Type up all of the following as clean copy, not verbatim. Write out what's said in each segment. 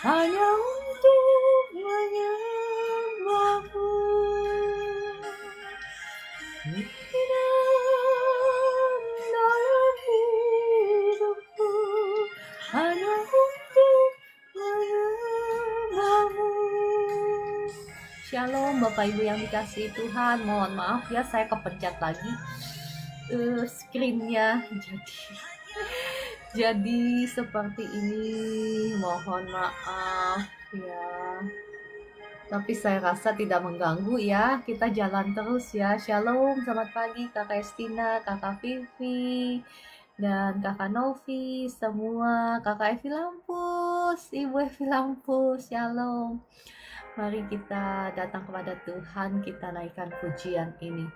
hanya untuk menyembahmu. Dalam hidupku hanya untuk menyembahmu. Shalom Bapak Ibu yang dikasihi Tuhan. Mohon maaf ya, saya kepencet lagi screennya, jadi seperti ini. Mohon maaf ya, tapi saya rasa tidak mengganggu ya. Kita jalan terus ya. Shalom, selamat pagi Kakak Estina, Kakak Vivi, dan Kakak Novi, semua Kakak Evi Lampus, Ibu Evi Lampus. Shalom. Mari kita datang kepada Tuhan, kita naikkan pujian ini.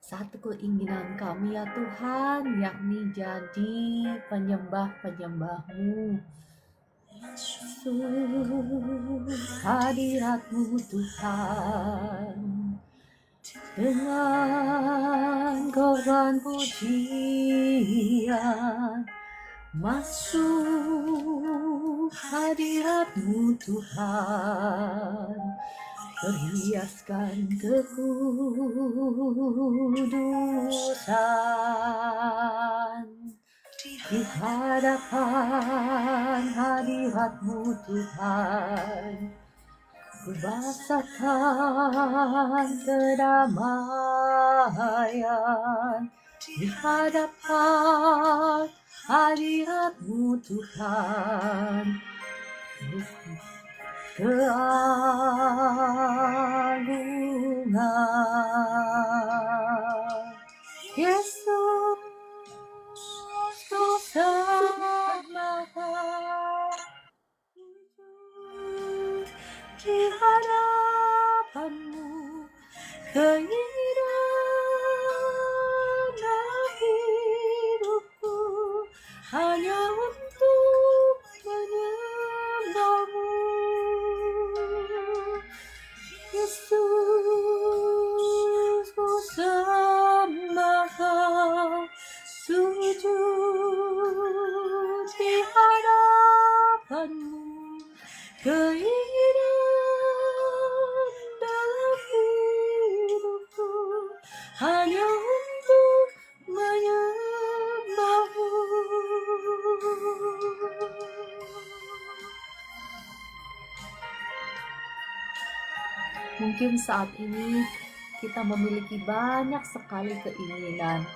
Satu keinginan kami ya Tuhan, yakni jadi penyembah-penyembah-Mu. Hadirat-Mu Tuhan, dengan korban pujian, masuk hadirat-Mu Tuhan, perhiaskan kekudusan. Di hadapan hadirat-Mu Tuhan, kubasakan kedamaian. Di hadapan hadirat-Mu Tuhan, keagungan. Yesus, Kau sangat maha, di hadapan-Mu keinginan hidupku hanya untuk menyembah-Mu. Yesus, ku sembah Kau, sujud di hadapan-Mu, keinginan dalam hidupku hanya untuk menyembah-Mu. Mungkin saat ini kita memiliki banyak sekali keinginan,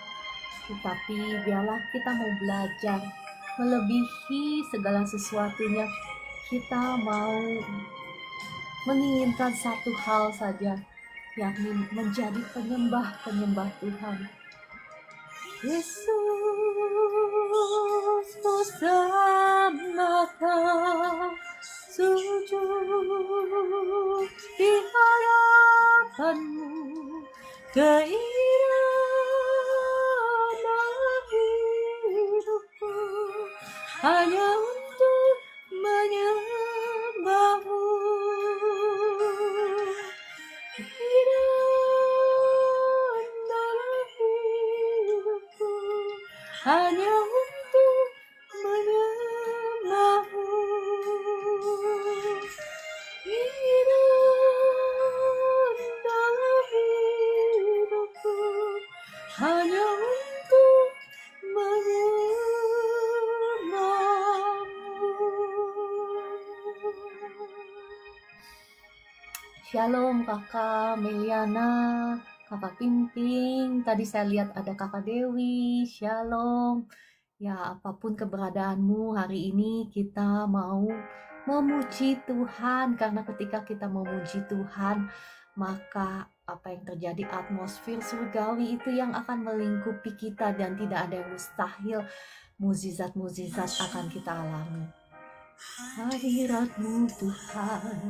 tetapi biarlah kita mau belajar melebihi segala sesuatunya. Kita mau menginginkan satu hal saja, yakni menjadi penyembah-penyembah Tuhan. Yesus, ku sembah Kau, sujud di hadapan-Mu, keinginan dalam hidupku hanya untuk menyembah-Mu. Keinginan dalam hidupku hanya untuk menyembah-Mu. Keinginan dalam hidupku hanya untuk menyembah-Mu. Shalom Kakak Meliana, Kakak Pimping, tadi saya lihat ada Kakak Dewi. Shalom. Ya, apapun keberadaanmu hari ini, kita mau memuji Tuhan, karena ketika kita memuji Tuhan, maka apa yang terjadi, atmosfer surgawi itu yang akan melingkupi kita, dan tidak ada yang mustahil. Mukjizat-mukjizat akan kita alami. Hadirat-Mu Tuhan,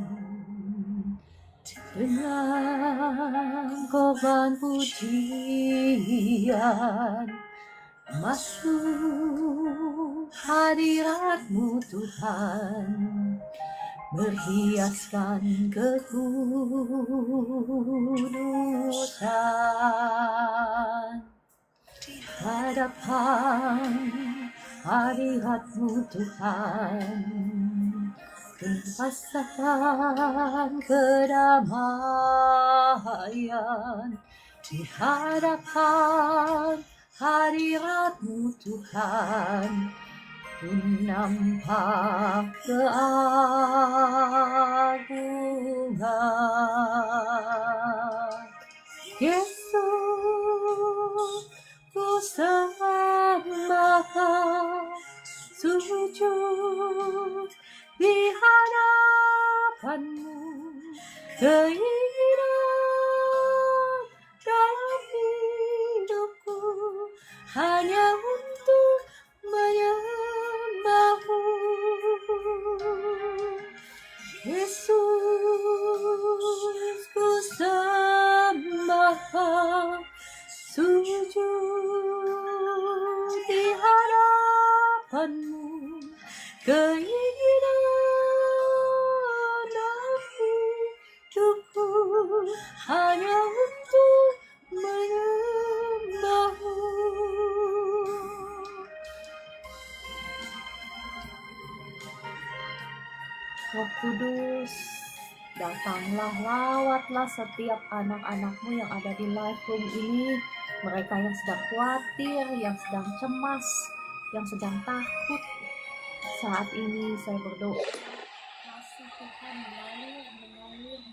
dengan korban pujian, masuk hadirat-Mu Tuhan, berhiaskan kekudusan. Hadapan hadirat-Mu Tuhan, Rasakan kedamaian di hadapan hadirat-Mu Tuhan. Ku nampak keagungan Yesus, ku sembah sujud di hadapan-Mu, keinginan dalam hidupku hanya untuk menyembah-Mu. Yesus, ku sembah sujud di hadapan-Mu, keinginan dalam hidupku hanya untuk menyembah-Mu. Roh Kudus, datanglah, lawatlah setiap anak-anak-Mu yang ada di live room ini, mereka yang sedang khawatir, yang sedang cemas, yang sedang takut. Saat ini saya berdoa, kasih Tuhan mengalir,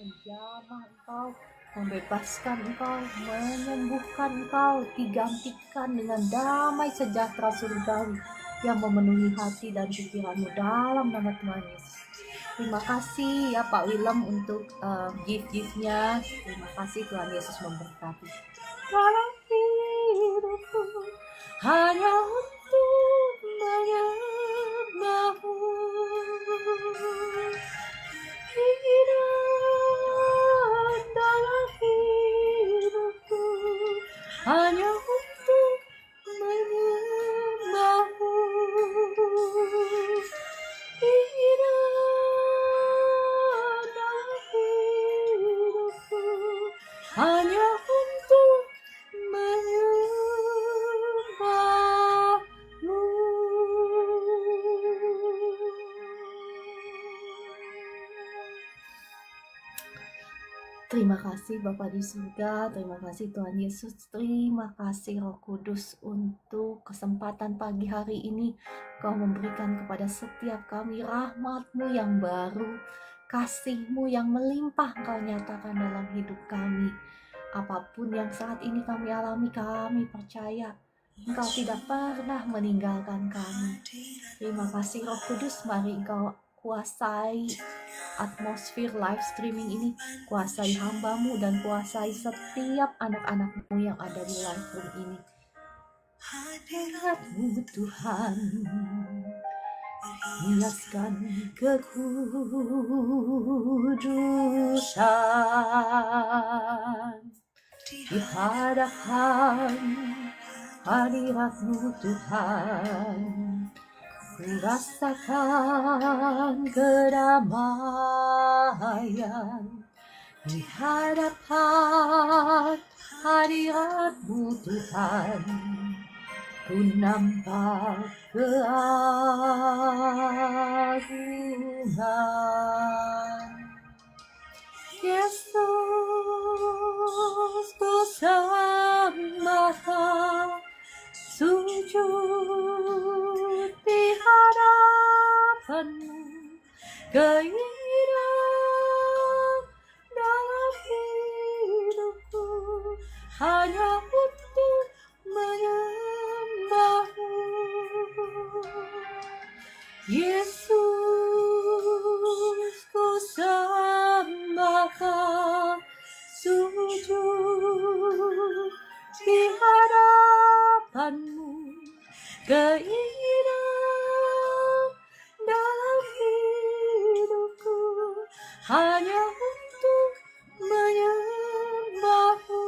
menjamah Engkau, membebaskan Engkau, menyembuhkan Engkau, digantikan dengan damai sejahtera surgawi yang memenuhi hati dan pikiranmu dalam nama Tuhan Yesus. Terima kasih ya Pak Willem untuk gift-giftnya. Terima kasih, Tuhan Yesus memberkati. Dalam hidupku hanya untuk menyembah-Mu. Hidup dalam hidupku hanya untuk menyembah-Mu. Hidup dalam hidupku hanya untuk menyembah-Mu. Terima kasih Bapa di surga, terima kasih Tuhan Yesus, terima kasih Roh Kudus untuk kesempatan pagi hari ini. Kau memberikan kepada setiap kami rahmat-Mu yang baru, kasih-Mu yang melimpah Kau nyatakan dalam hidup kami. Apapun yang saat ini kami alami, kami percaya Engkau tidak pernah meninggalkan kami. Terima kasih Roh Kudus, mari Engkau kuasai atmosfer live streaming ini, kuasai hamba-Mu dan kuasai setiap anak-anak-Mu yang ada di live room ini. Hadirat-Mu Tuhan, hiaskan kekudusan di hadapan hadirat-Mu Tuhan. Ku rasakan kedamaian di hadapan hadirat-Mu Tuhan. Ku nampak keagungan Yesus, ku sembah sujud di hadapan-Mu, keinginan dalam hidupku hanya untuk menyembah-Mu. Yesus, ku sembah sujud di hadapan-Mu, keinginan dalam hidupku hanya untuk menyembah-Mu.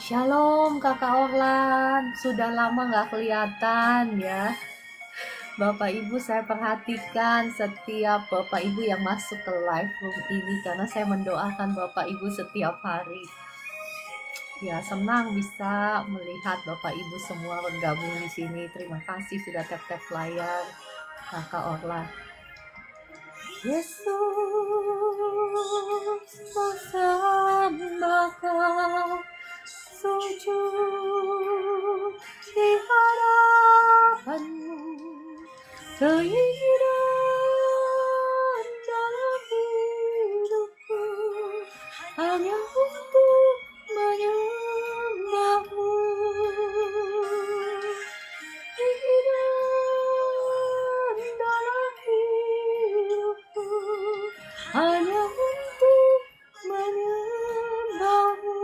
Shalom Kakak Orlan, sudah lama gak kelihatan ya. Bapak Ibu, saya perhatikan setiap Bapak Ibu yang masuk ke live room ini karena saya mendoakan Bapak Ibu setiap hari. Ya, senang bisa melihat Bapak Ibu semua bergabung di sini. Terima kasih sudah tap-tap layar, Kakak Orla. Yesus, bersama Kau sujud di hadapan-Mu, keinginan dalam hidupku hanya untuk menyembah-Mu. Keinginan dalam hidupku hanya untuk menyembah-Mu.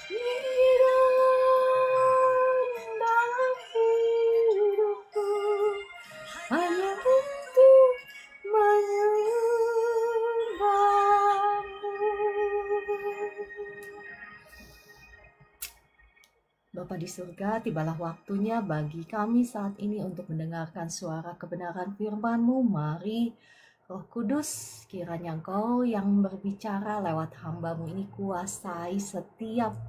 Keinginan dalam hidupku hanya untuk menyembah-Mu. Bapa di surga, tibalah waktunya bagi kami saat ini untuk mendengarkan suara kebenaran firman-Mu. Mari Roh Kudus, kiranya Engkau yang berbicara lewat hamba-Mu ini kuasai setiap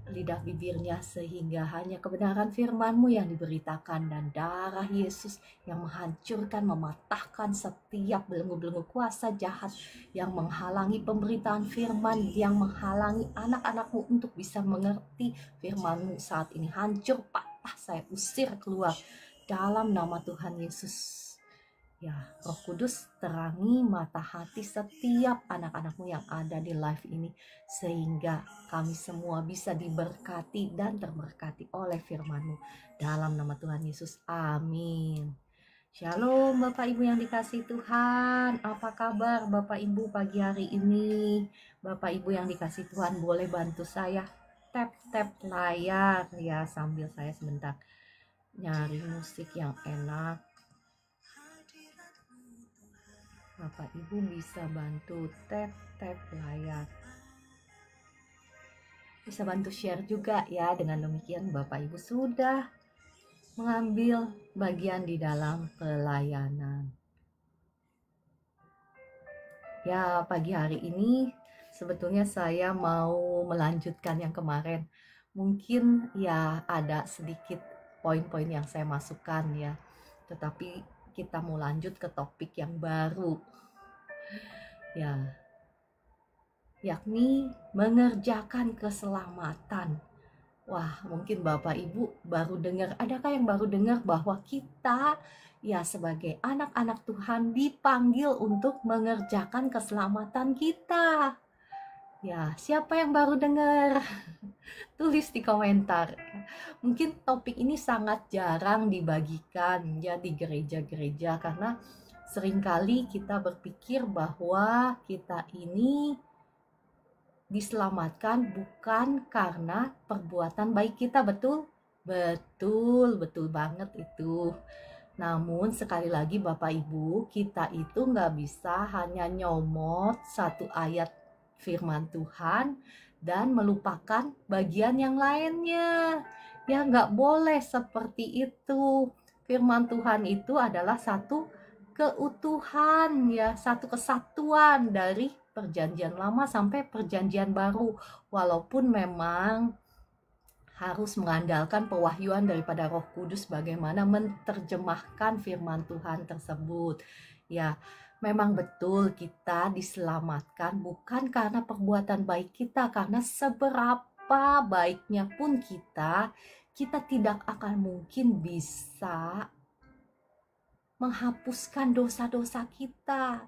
lidah bibirnya, sehingga hanya kebenaran firman-Mu yang diberitakan, dan darah Yesus yang menghancurkan, mematahkan setiap belenggu-belenggu kuasa jahat yang menghalangi pemberitaan firman, yang menghalangi anak-anak-Mu untuk bisa mengerti firman-Mu saat ini. Hancur, patah, saya usir keluar dalam nama Tuhan Yesus. Ya, Roh Kudus, terangi mata hati setiap anak-anak-Mu yang ada di live ini, sehingga kami semua bisa diberkati dan terberkati oleh firman-Mu. Dalam nama Tuhan Yesus, amin. Shalom Bapak Ibu yang dikasihi Tuhan. Apa kabar Bapak Ibu pagi hari ini? Bapak Ibu yang dikasihi Tuhan, boleh bantu saya tap-tap layar ya, sambil saya sebentar nyari musik yang enak. Bapak Ibu bisa bantu tap-tap layar. Bisa bantu share juga ya. Dengan demikian Bapak Ibu sudah mengambil bagian di dalam pelayanan. Ya, pagi hari ini sebetulnya saya mau melanjutkan yang kemarin. Mungkin ya ada sedikit poin-poin yang saya masukkan ya. Tetapi kita mau lanjut ke topik yang baru. Ya, yakni mengerjakan keselamatan. Wah, mungkin Bapak Ibu baru dengar, adakah yang baru dengar bahwa kita ya sebagai anak-anak Tuhan dipanggil untuk mengerjakan keselamatan kita. Ya, siapa yang baru dengar? Tulis di komentar. Mungkin topik ini sangat jarang dibagikan ya di gereja-gereja, karena seringkali kita berpikir bahwa kita ini diselamatkan bukan karena perbuatan baik kita. Betul? Betul banget itu. Namun sekali lagi Bapak Ibu, kita itu nggak bisa hanya nyomot satu ayat firman Tuhan dan melupakan bagian yang lainnya. Ya, nggak boleh seperti itu. Firman Tuhan itu adalah satu keutuhan ya, satu kesatuan dari perjanjian lama sampai perjanjian baru. Walaupun memang harus mengandalkan pewahyuan daripada Roh Kudus bagaimana menerjemahkan firman Tuhan tersebut. Ya, memang betul kita diselamatkan bukan karena perbuatan baik kita, karena seberapa baiknya pun kita tidak akan mungkin bisa menghapuskan dosa-dosa kita.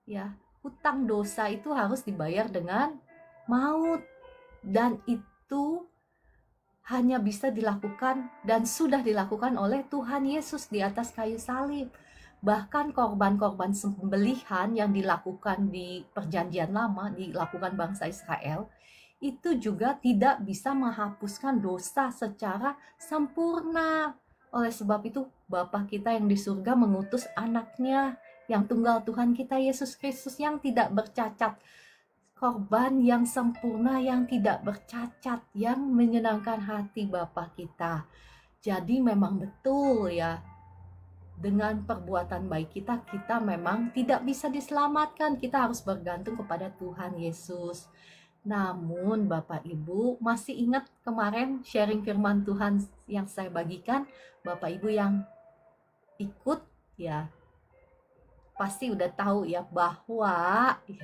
Ya, hutang dosa itu harus dibayar dengan maut, dan itu hanya bisa dilakukan dan sudah dilakukan oleh Tuhan Yesus di atas kayu salib. Bahkan korban-korban sembelihan yang dilakukan di perjanjian lama, dilakukan bangsa Israel, itu juga tidak bisa menghapuskan dosa secara sempurna. Oleh sebab itu, Bapa kita yang di surga mengutus anaknya yang tunggal Tuhan kita Yesus Kristus yang tidak bercacat, korban yang sempurna yang tidak bercacat, yang menyenangkan hati Bapa kita. Jadi memang betul ya, dengan perbuatan baik kita memang tidak bisa diselamatkan. Kita harus bergantung kepada Tuhan Yesus. Namun Bapak Ibu masih ingat kemarin sharing firman Tuhan yang saya bagikan? Bapak Ibu yang ikut ya pasti udah tahu ya bahwa ya,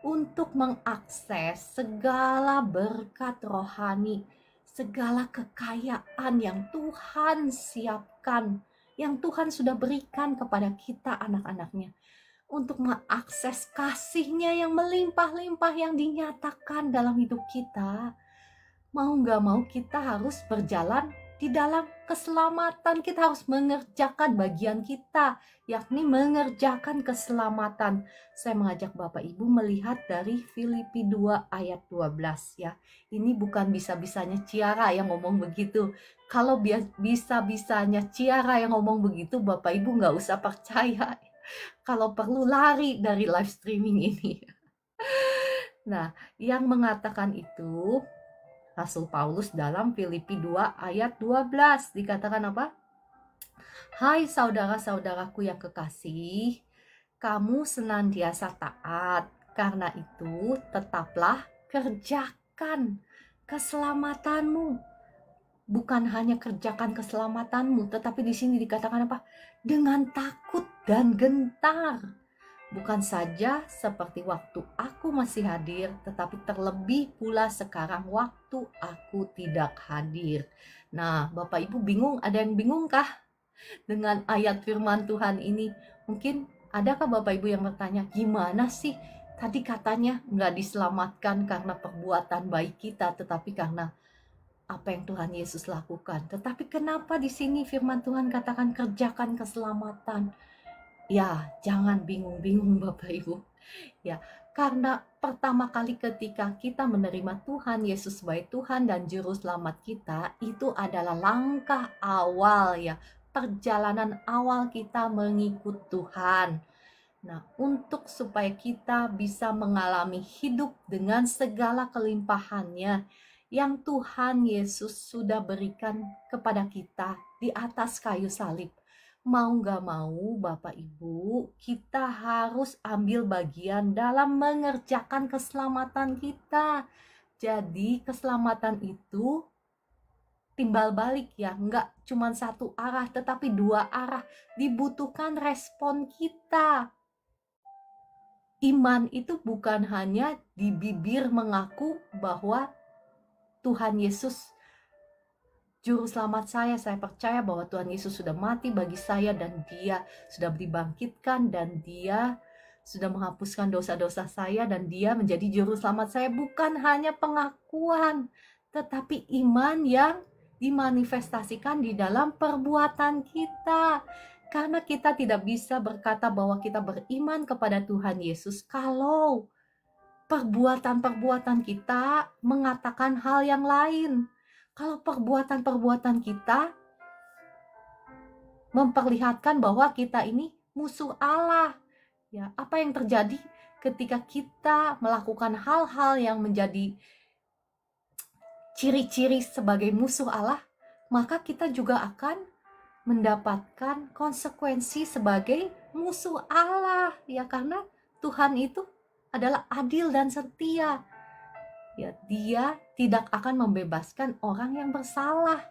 untuk mengakses segala berkat rohani, segala kekayaan yang Tuhan siapkan, yang Tuhan sudah berikan kepada kita anak-anaknya, untuk mengakses kasih-Nya yang melimpah-limpah yang dinyatakan dalam hidup kita, mau nggak mau kita harus berjalan di dalam keselamatan. Kita harus mengerjakan bagian kita, yakni mengerjakan keselamatan. Saya mengajak Bapak Ibu melihat dari Filipi 2 ayat 12 ya. Ini bukan bisa-bisanya Ciara yang ngomong begitu. Kalau bisa-bisanya Ciara yang ngomong begitu, Bapak Ibu nggak usah percaya. Kalau perlu lari dari live streaming ini. Nah, yang mengatakan itu Rasul Paulus dalam Filipi 2 ayat 12 dikatakan apa? Hai saudara-saudaraku yang kekasih, kamu senantiasa taat. Karena itu tetaplah kerjakan keselamatanmu. Bukan hanya kerjakan keselamatanmu, tetapi di sini dikatakan apa? Dengan takut dan gentar. Bukan saja seperti waktu aku masih hadir, tetapi terlebih pula sekarang waktu aku tidak hadir. Nah, Bapak Ibu bingung? Ada yang bingung kah dengan ayat firman Tuhan ini? Mungkin adakah Bapak Ibu yang bertanya, gimana sih tadi katanya nggak diselamatkan karena perbuatan baik kita, tetapi karena apa yang Tuhan Yesus lakukan. Tetapi kenapa di sini firman Tuhan katakan kerjakan keselamatan? Ya, jangan bingung-bingung Bapak Ibu. Ya, karena pertama kali ketika kita menerima Tuhan Yesus sebagai Tuhan dan Juru Selamat kita, itu adalah langkah awal ya, perjalanan awal kita mengikut Tuhan. Nah, untuk supaya kita bisa mengalami hidup dengan segala kelimpahannya yang Tuhan Yesus sudah berikan kepada kita di atas kayu salib. Mau gak mau Bapak Ibu, kita harus ambil bagian dalam mengerjakan keselamatan kita. Jadi keselamatan itu timbal balik ya, nggak cuma satu arah tetapi dua arah. Dibutuhkan respon kita. Iman itu bukan hanya di bibir mengaku bahwa Tuhan Yesus Juru Selamat saya percaya bahwa Tuhan Yesus sudah mati bagi saya dan Dia sudah dibangkitkan dan Dia sudah menghapuskan dosa-dosa saya dan Dia menjadi Juru Selamat saya. Bukan hanya pengakuan, tetapi iman yang dimanifestasikan di dalam perbuatan kita. Karena kita tidak bisa berkata bahwa kita beriman kepada Tuhan Yesus kalau perbuatan-perbuatan kita mengatakan hal yang lain. Kalau perbuatan-perbuatan kita memperlihatkan bahwa kita ini musuh Allah, ya, apa yang terjadi ketika kita melakukan hal-hal yang menjadi ciri-ciri sebagai musuh Allah, maka kita juga akan mendapatkan konsekuensi sebagai musuh Allah, ya, karena Tuhan itu adalah adil dan setia. Ya, Dia tidak akan membebaskan orang yang bersalah.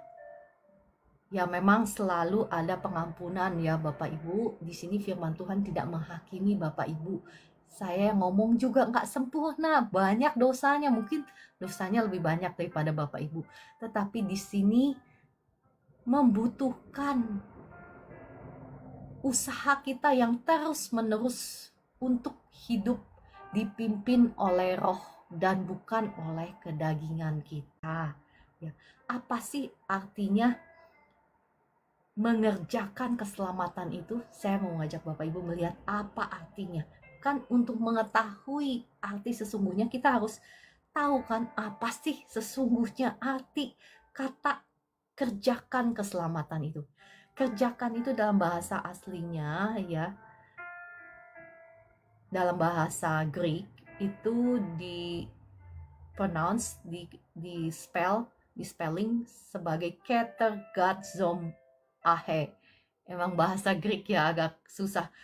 Ya, memang selalu ada pengampunan ya Bapak Ibu. Di sini firman Tuhan tidak menghakimi Bapak Ibu. Saya ngomong juga nggak sempurna, banyak dosanya, mungkin dosanya lebih banyak daripada Bapak Ibu. Tetapi di sini membutuhkan usaha kita yang terus-menerus untuk hidup dipimpin oleh Roh dan bukan oleh kedagingan kita. Ya, apa sih artinya mengerjakan keselamatan itu? Saya mau ngajak Bapak Ibu melihat apa artinya. Kan untuk mengetahui arti sesungguhnya kita harus tahu kan apa sih sesungguhnya arti kata kerjakan keselamatan itu. Kerjakan itu dalam bahasa aslinya ya, dalam bahasa Greek itu di pronounce, di spelling sebagai katergazom ahe. Emang bahasa Greek ya agak susah.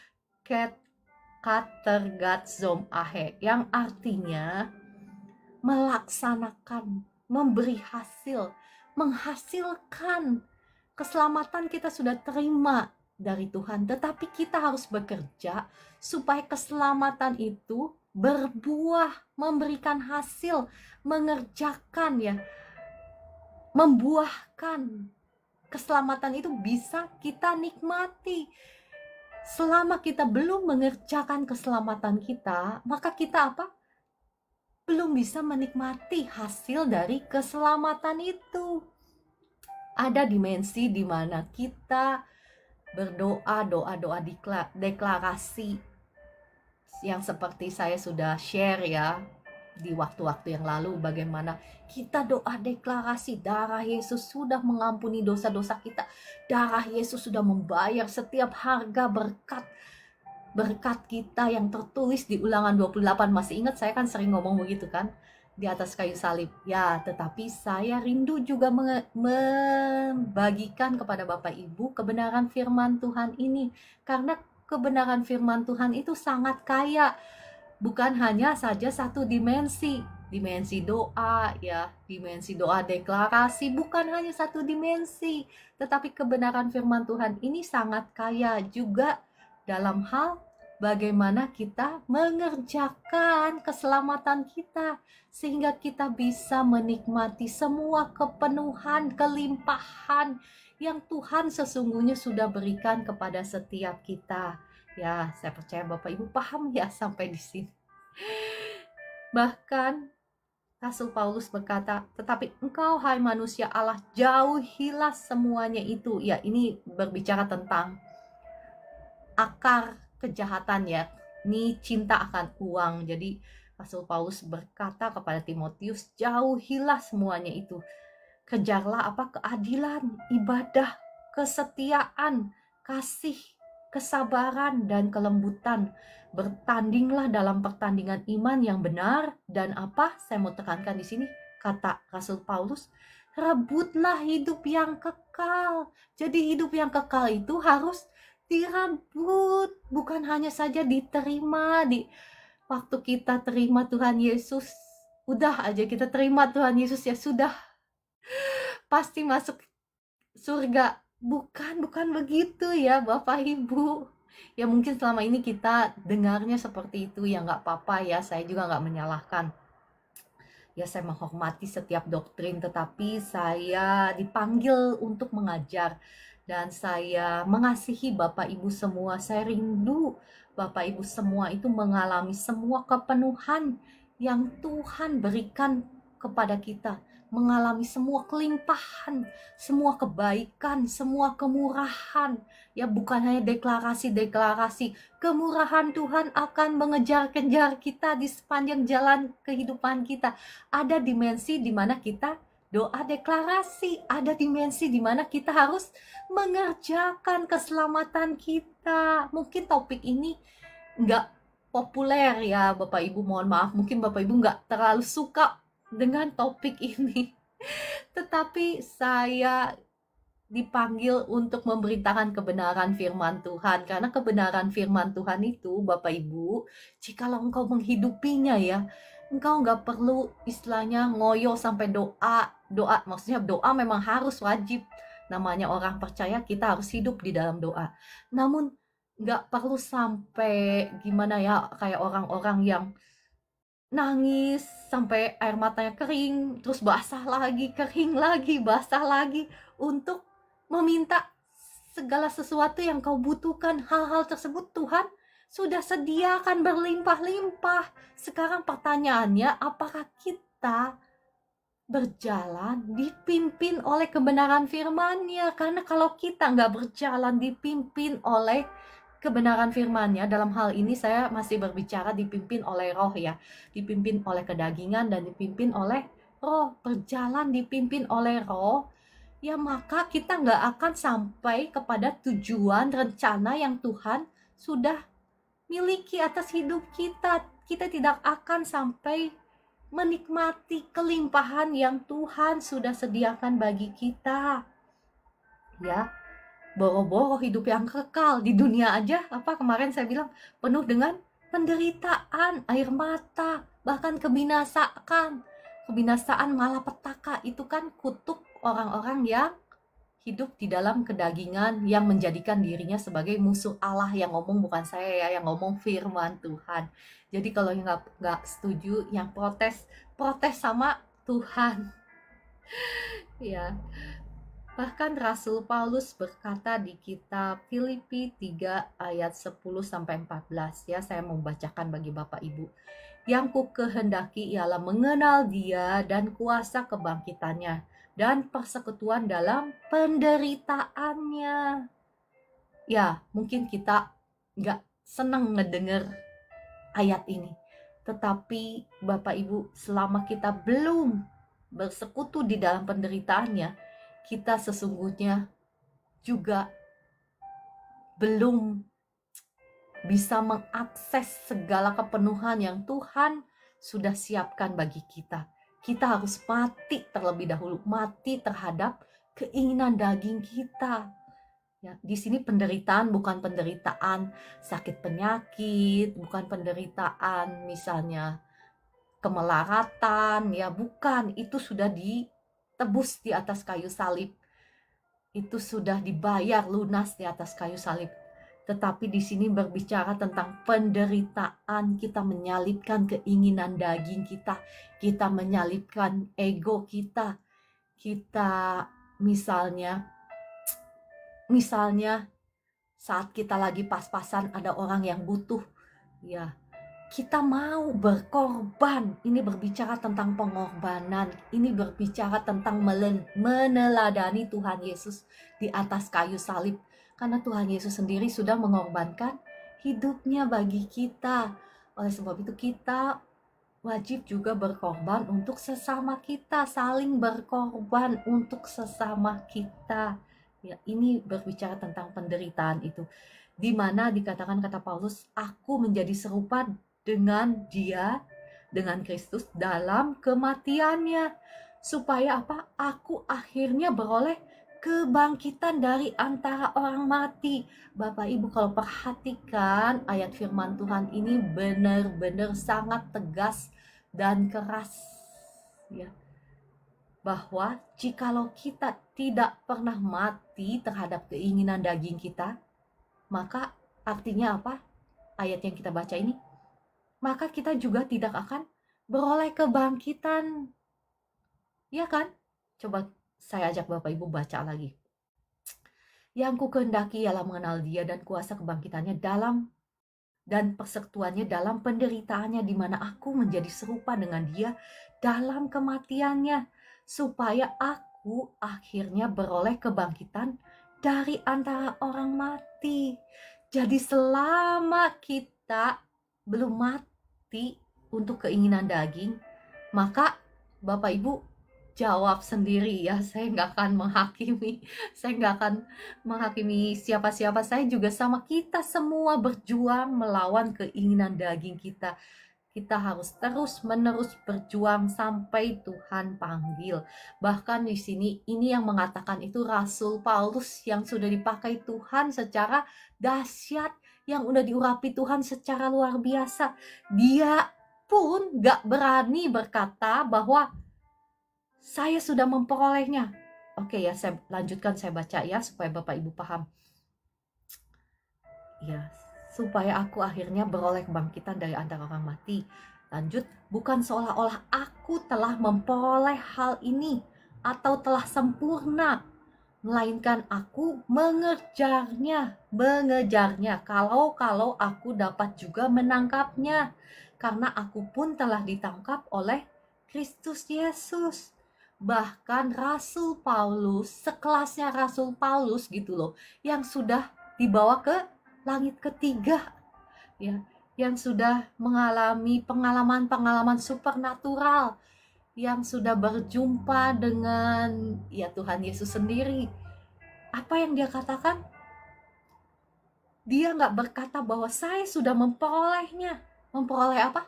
Katergazom ahe, yang artinya melaksanakan, memberi hasil, menghasilkan. Keselamatan kita sudah terima dari Tuhan, tetapi kita harus bekerja supaya keselamatan itu berbuah, memberikan hasil, mengerjakan ya, membuahkan. Keselamatan itu bisa kita nikmati. Selama kita belum mengerjakan keselamatan kita, maka kita apa? Belum bisa menikmati hasil dari keselamatan itu. Ada dimensi di mana kita berdoa, doa deklarasi yang seperti saya sudah share ya di waktu-waktu yang lalu, bagaimana kita doa deklarasi darah Yesus sudah mengampuni dosa-dosa kita. Darah Yesus sudah membayar setiap harga berkat kita yang tertulis di Ulangan 28. Masih ingat saya kan sering ngomong begitu kan, di atas kayu salib. Ya, tetapi saya rindu juga membagikan kepada Bapak Ibu kebenaran firman Tuhan ini, karena kebenaran firman Tuhan itu sangat kaya. Bukan hanya saja satu dimensi doa ya, dimensi doa deklarasi, bukan hanya satu dimensi, tetapi kebenaran firman Tuhan ini sangat kaya juga dalam hal bagaimana kita mengerjakan keselamatan kita, sehingga kita bisa menikmati semua kepenuhan, kelimpahan yang Tuhan sesungguhnya sudah berikan kepada setiap kita. Ya, saya percaya Bapak Ibu paham ya sampai di sini. Bahkan Rasul Paulus berkata, tetapi engkau hai manusia Allah, jauhilah semuanya itu. Ya, ini berbicara tentang akar kejahatan ya. Ini cinta akan uang. Jadi Rasul Paulus berkata kepada Timotius, jauhilah semuanya itu. Kejarlah apa? Keadilan, ibadah, kesetiaan, kasih, kesabaran, dan kelembutan. Bertandinglah dalam pertandingan iman yang benar. Dan apa? Saya mau tekankan di sini, kata Rasul Paulus, rebutlah hidup yang kekal. Jadi hidup yang kekal itu harus direbut, bukan hanya saja diterima. Di waktu kita terima Tuhan Yesus, udah aja kita terima Tuhan Yesus ya sudah, pasti masuk surga. Bukan begitu ya Bapak Ibu. Ya mungkin selama ini kita dengarnya seperti itu, ya nggak apa-apa ya, saya juga nggak menyalahkan. Ya saya menghormati setiap doktrin, tetapi saya dipanggil untuk mengajar. Dan saya mengasihi Bapak Ibu semua. Saya rindu Bapak Ibu semua itu mengalami semua kepenuhan yang Tuhan berikan kepada kita. Mengalami semua kelimpahan, semua kebaikan, semua kemurahan. Ya bukan hanya deklarasi-deklarasi. Kemurahan Tuhan akan mengejar-kejar kita di sepanjang jalan kehidupan kita. Ada dimensi di mana kita doa deklarasi, ada dimensi di mana kita harus mengerjakan keselamatan kita. Mungkin topik ini nggak populer ya Bapak Ibu, mohon maaf. Mungkin Bapak Ibu nggak terlalu suka dengan topik ini. Tetapi saya dipanggil untuk memberitakan kebenaran firman Tuhan. Karena kebenaran firman Tuhan itu Bapak Ibu, jikalau engkau menghidupinya ya, engkau nggak perlu istilahnya ngoyo sampai doa. Maksudnya doa memang harus wajib. Namanya orang percaya kita harus hidup di dalam doa. Namun nggak perlu sampai gimana ya, kayak orang-orang yang nangis sampai air matanya kering, terus basah lagi, kering lagi, basah lagi, untuk meminta segala sesuatu yang kau butuhkan. Hal-hal tersebut Tuhan sudah sediakan berlimpah-limpah. Sekarang pertanyaannya, apakah kita berjalan dipimpin oleh kebenaran firman-Nya? Karena kalau kita nggak berjalan dipimpin oleh kebenaran firman-Nya, dalam hal ini saya masih berbicara dipimpin oleh roh ya, dipimpin oleh kedagingan dan dipimpin oleh roh, berjalan dipimpin oleh roh, ya maka kita nggak akan sampai kepada tujuan rencana yang Tuhan sudah miliki atas hidup kita. Kita tidak akan sampai menikmati kelimpahan yang Tuhan sudah sediakan bagi kita. Ya, boro-boro hidup yang kekal di dunia aja, apa kemarin saya bilang, penuh dengan penderitaan, air mata, bahkan kebinasaan. kebinasaan malapetaka itu kan kutuk orang-orang yang hidup di dalam kedagingan, yang menjadikan dirinya sebagai musuh Allah. Yang ngomong bukan saya ya, yang ngomong firman Tuhan. Jadi kalau yang nggak setuju, yang protes sama Tuhan. Ya. Bahkan Rasul Paulus berkata di kitab Filipi 3 ayat 10-14 ya, saya membacakan bagi Bapak Ibu. Yang ku kehendaki ialah mengenal Dia dan kuasa kebangkitannya dan persekutuan dalam penderitaannya. Ya, mungkin kita nggak senang ngedenger ayat ini. Tetapi Bapak Ibu, selama kita belum bersekutu di dalam penderitaannya, kita sesungguhnya juga belum bisa mengakses segala kepenuhan yang Tuhan sudah siapkan bagi kita. Kita harus mati terlebih dahulu, mati terhadap keinginan daging kita. Ya, di sini penderitaan bukan penderitaan sakit penyakit, bukan penderitaan misalnya kemelaratan, ya bukan, itu sudah ditebus di atas kayu salib. Itu sudah dibayar lunas di atas kayu salib. Tetapi di sini berbicara tentang penderitaan, kita menyalibkan keinginan daging kita, kita menyalibkan ego kita. Kita misalnya saat kita lagi pas-pasan ada orang yang butuh, ya kita mau berkorban. Ini berbicara tentang pengorbanan. Ini berbicara tentang meneladani Tuhan Yesus di atas kayu salib. Karena Tuhan Yesus sendiri sudah mengorbankan hidupnya bagi kita. Oleh sebab itu kita wajib juga berkorban untuk sesama kita. Saling berkorban untuk sesama kita. Ya, ini berbicara tentang penderitaan itu. Di mana dikatakan kata Paulus, aku menjadi serupa dengan Dia, dengan Kristus dalam kematiannya, supaya apa? Aku akhirnya beroleh kebangkitan dari antara orang mati. Bapak Ibu, kalau perhatikan ayat firman Tuhan ini benar-benar sangat tegas dan keras, ya, bahwa jikalau kita tidak pernah mati terhadap keinginan daging kita, maka artinya apa? Ayat yang kita baca ini, maka kita juga tidak akan beroleh kebangkitan. Ya kan? Coba saya ajak Bapak Ibu baca lagi. Yang ku kehendaki ialah mengenal Dia dan kuasa kebangkitannya dan persekutuannya dalam penderitaannya, di mana aku menjadi serupa dengan Dia dalam kematiannya, supaya aku akhirnya beroleh kebangkitan dari antara orang mati. Jadi selama kita belum mati untuk keinginan daging, maka Bapak Ibu jawab sendiri ya, saya nggak akan menghakimi siapa-siapa. Saya juga sama, kita semua berjuang melawan keinginan daging kita. Kita harus terus-menerus berjuang sampai Tuhan panggil. Bahkan di sini ini yang mengatakan itu Rasul Paulus yang sudah dipakai Tuhan secara dahsyat, yang udah diurapi Tuhan secara luar biasa. Dia pun gak berani berkata bahwa saya sudah memperolehnya. Oke ya, saya lanjutkan, saya baca ya supaya Bapak Ibu paham. Ya, supaya aku akhirnya beroleh kebangkitan dari antara orang mati. Lanjut, bukan seolah-olah aku telah memperoleh hal ini atau telah sempurna, melainkan aku mengejarnya. Kalau aku dapat juga menangkapnya, karena aku pun telah ditangkap oleh Kristus Yesus. Bahkan Rasul Paulus, sekelasnya Rasul Paulus gitu loh, yang sudah dibawa ke langit ketiga, ya, yang sudah mengalami pengalaman-pengalaman supernatural, yang sudah berjumpa dengan ya Tuhan Yesus sendiri. Apa yang dia katakan? Dia nggak berkata bahwa saya sudah memperolehnya. Memperoleh apa?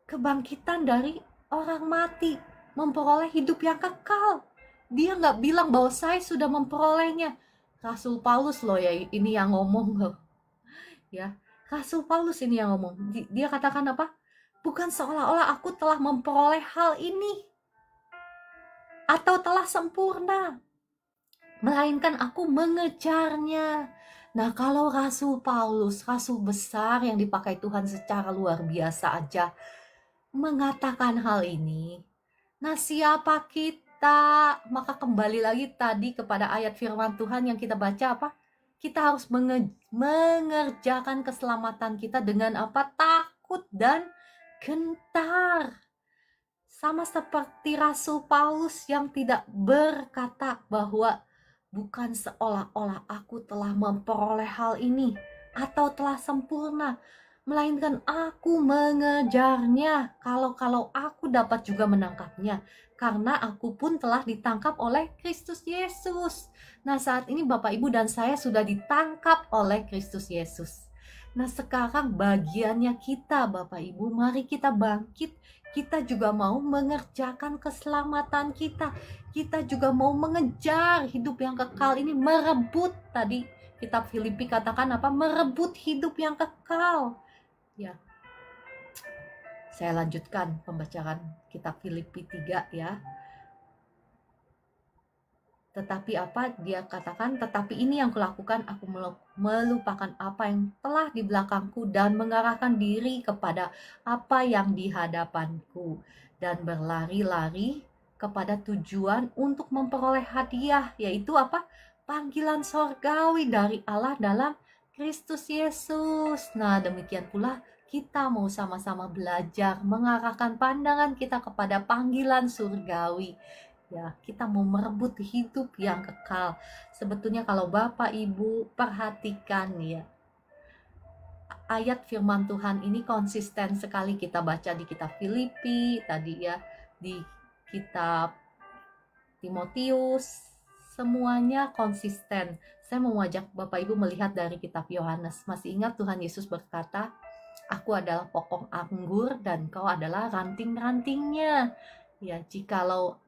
Kebangkitan dari orang mati, memperoleh hidup yang kekal. Dia nggak bilang bahwa saya sudah memperolehnya. Rasul Paulus loh ya ini yang ngomong loh. Ya, Rasul Paulus ini yang ngomong. Dia katakan apa? Bukan seolah-olah aku telah memperoleh hal ini. atau telah sempurna, melainkan aku mengejarnya. Nah, kalau Rasul Paulus, rasul besar yang dipakai Tuhan secara luar biasa aja, mengatakan hal ini, nah siapa kita? Maka kembali lagi tadi kepada ayat firman Tuhan yang kita baca apa? Kita harus mengerjakan keselamatan kita dengan apa? Takut dan gentar. Sama seperti Rasul Paulus yang tidak berkata bahwa bukan seolah-olah aku telah memperoleh hal ini atau telah sempurna, melainkan aku mengejarnya. Kalau aku dapat juga menangkapnya, karena aku pun telah ditangkap oleh Kristus Yesus. Nah, saat ini Bapak Ibu dan saya sudah ditangkap oleh Kristus Yesus. Nah, sekarang bagiannya kita Bapak Ibu, mari kita bangkit. Kita juga mau mengerjakan keselamatan kita. Kita juga mau mengejar hidup yang kekal ini, merebut, tadi kitab Filipi katakan apa? Merebut hidup yang kekal. Ya. Saya lanjutkan pembacaan kitab Filipi 3 ya. Tetapi apa dia katakan? Tetapi ini yang kulakukan, aku melupakan apa yang telah di belakangku dan mengarahkan diri kepada apa yang di hadapanku, dan berlari-lari kepada tujuan untuk memperoleh hadiah, yaitu apa? Panggilan sorgawi dari Allah dalam Kristus Yesus. Nah, demikian pula kita mau sama-sama belajar mengarahkan pandangan kita kepada panggilan surgawi. Ya, kita mau merebut hidup yang kekal. Sebetulnya kalau Bapak Ibu perhatikan ya, ayat firman Tuhan ini konsisten sekali kita baca di kitab Filipi, tadi ya, di kitab Timotius, semuanya konsisten. Saya mau ajak Bapak Ibu melihat dari kitab Yohanes. Masih ingat Tuhan Yesus berkata, aku adalah pokok anggur dan kau adalah ranting-rantingnya. Ya, jikalau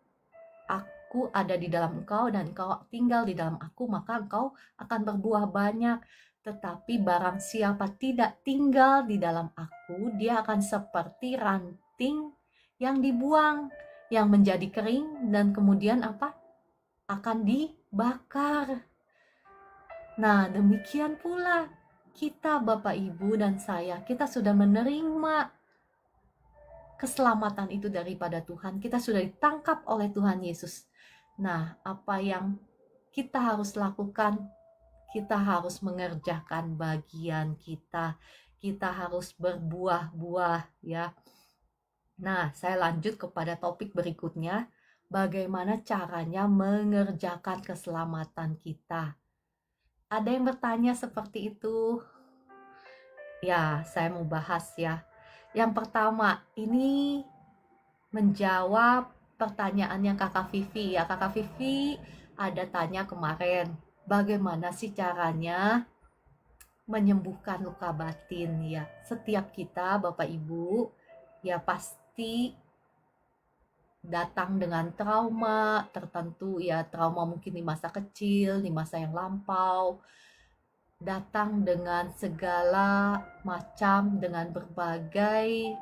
aku ada di dalam engkau dan engkau tinggal di dalam aku, maka engkau akan berbuah banyak. Tetapi barang siapa tidak tinggal di dalam aku, dia akan seperti ranting yang dibuang, yang menjadi kering dan kemudian apa? Akan dibakar. Nah, demikian pula kita Bapak Ibu dan saya, kita sudah menerima keselamatan itu daripada Tuhan. Kita sudah ditangkap oleh Tuhan Yesus. Nah, apa yang kita harus lakukan? Kita harus mengerjakan bagian kita. Kita harus berbuah-buah ya. Nah, saya lanjut kepada topik berikutnya. Bagaimana caranya mengerjakan keselamatan kita? Ada yang bertanya seperti itu? Ya, saya mau bahas ya. Yang pertama, ini menjawab pertanyaannya Kakak Vivi ya. Kakak Vivi ada tanya kemarin, bagaimana sih caranya menyembuhkan luka batin ya. Setiap kita Bapak Ibu ya pasti datang dengan trauma tertentu ya, trauma mungkin di masa kecil, di masa yang lampau, datang dengan segala macam, dengan berbagai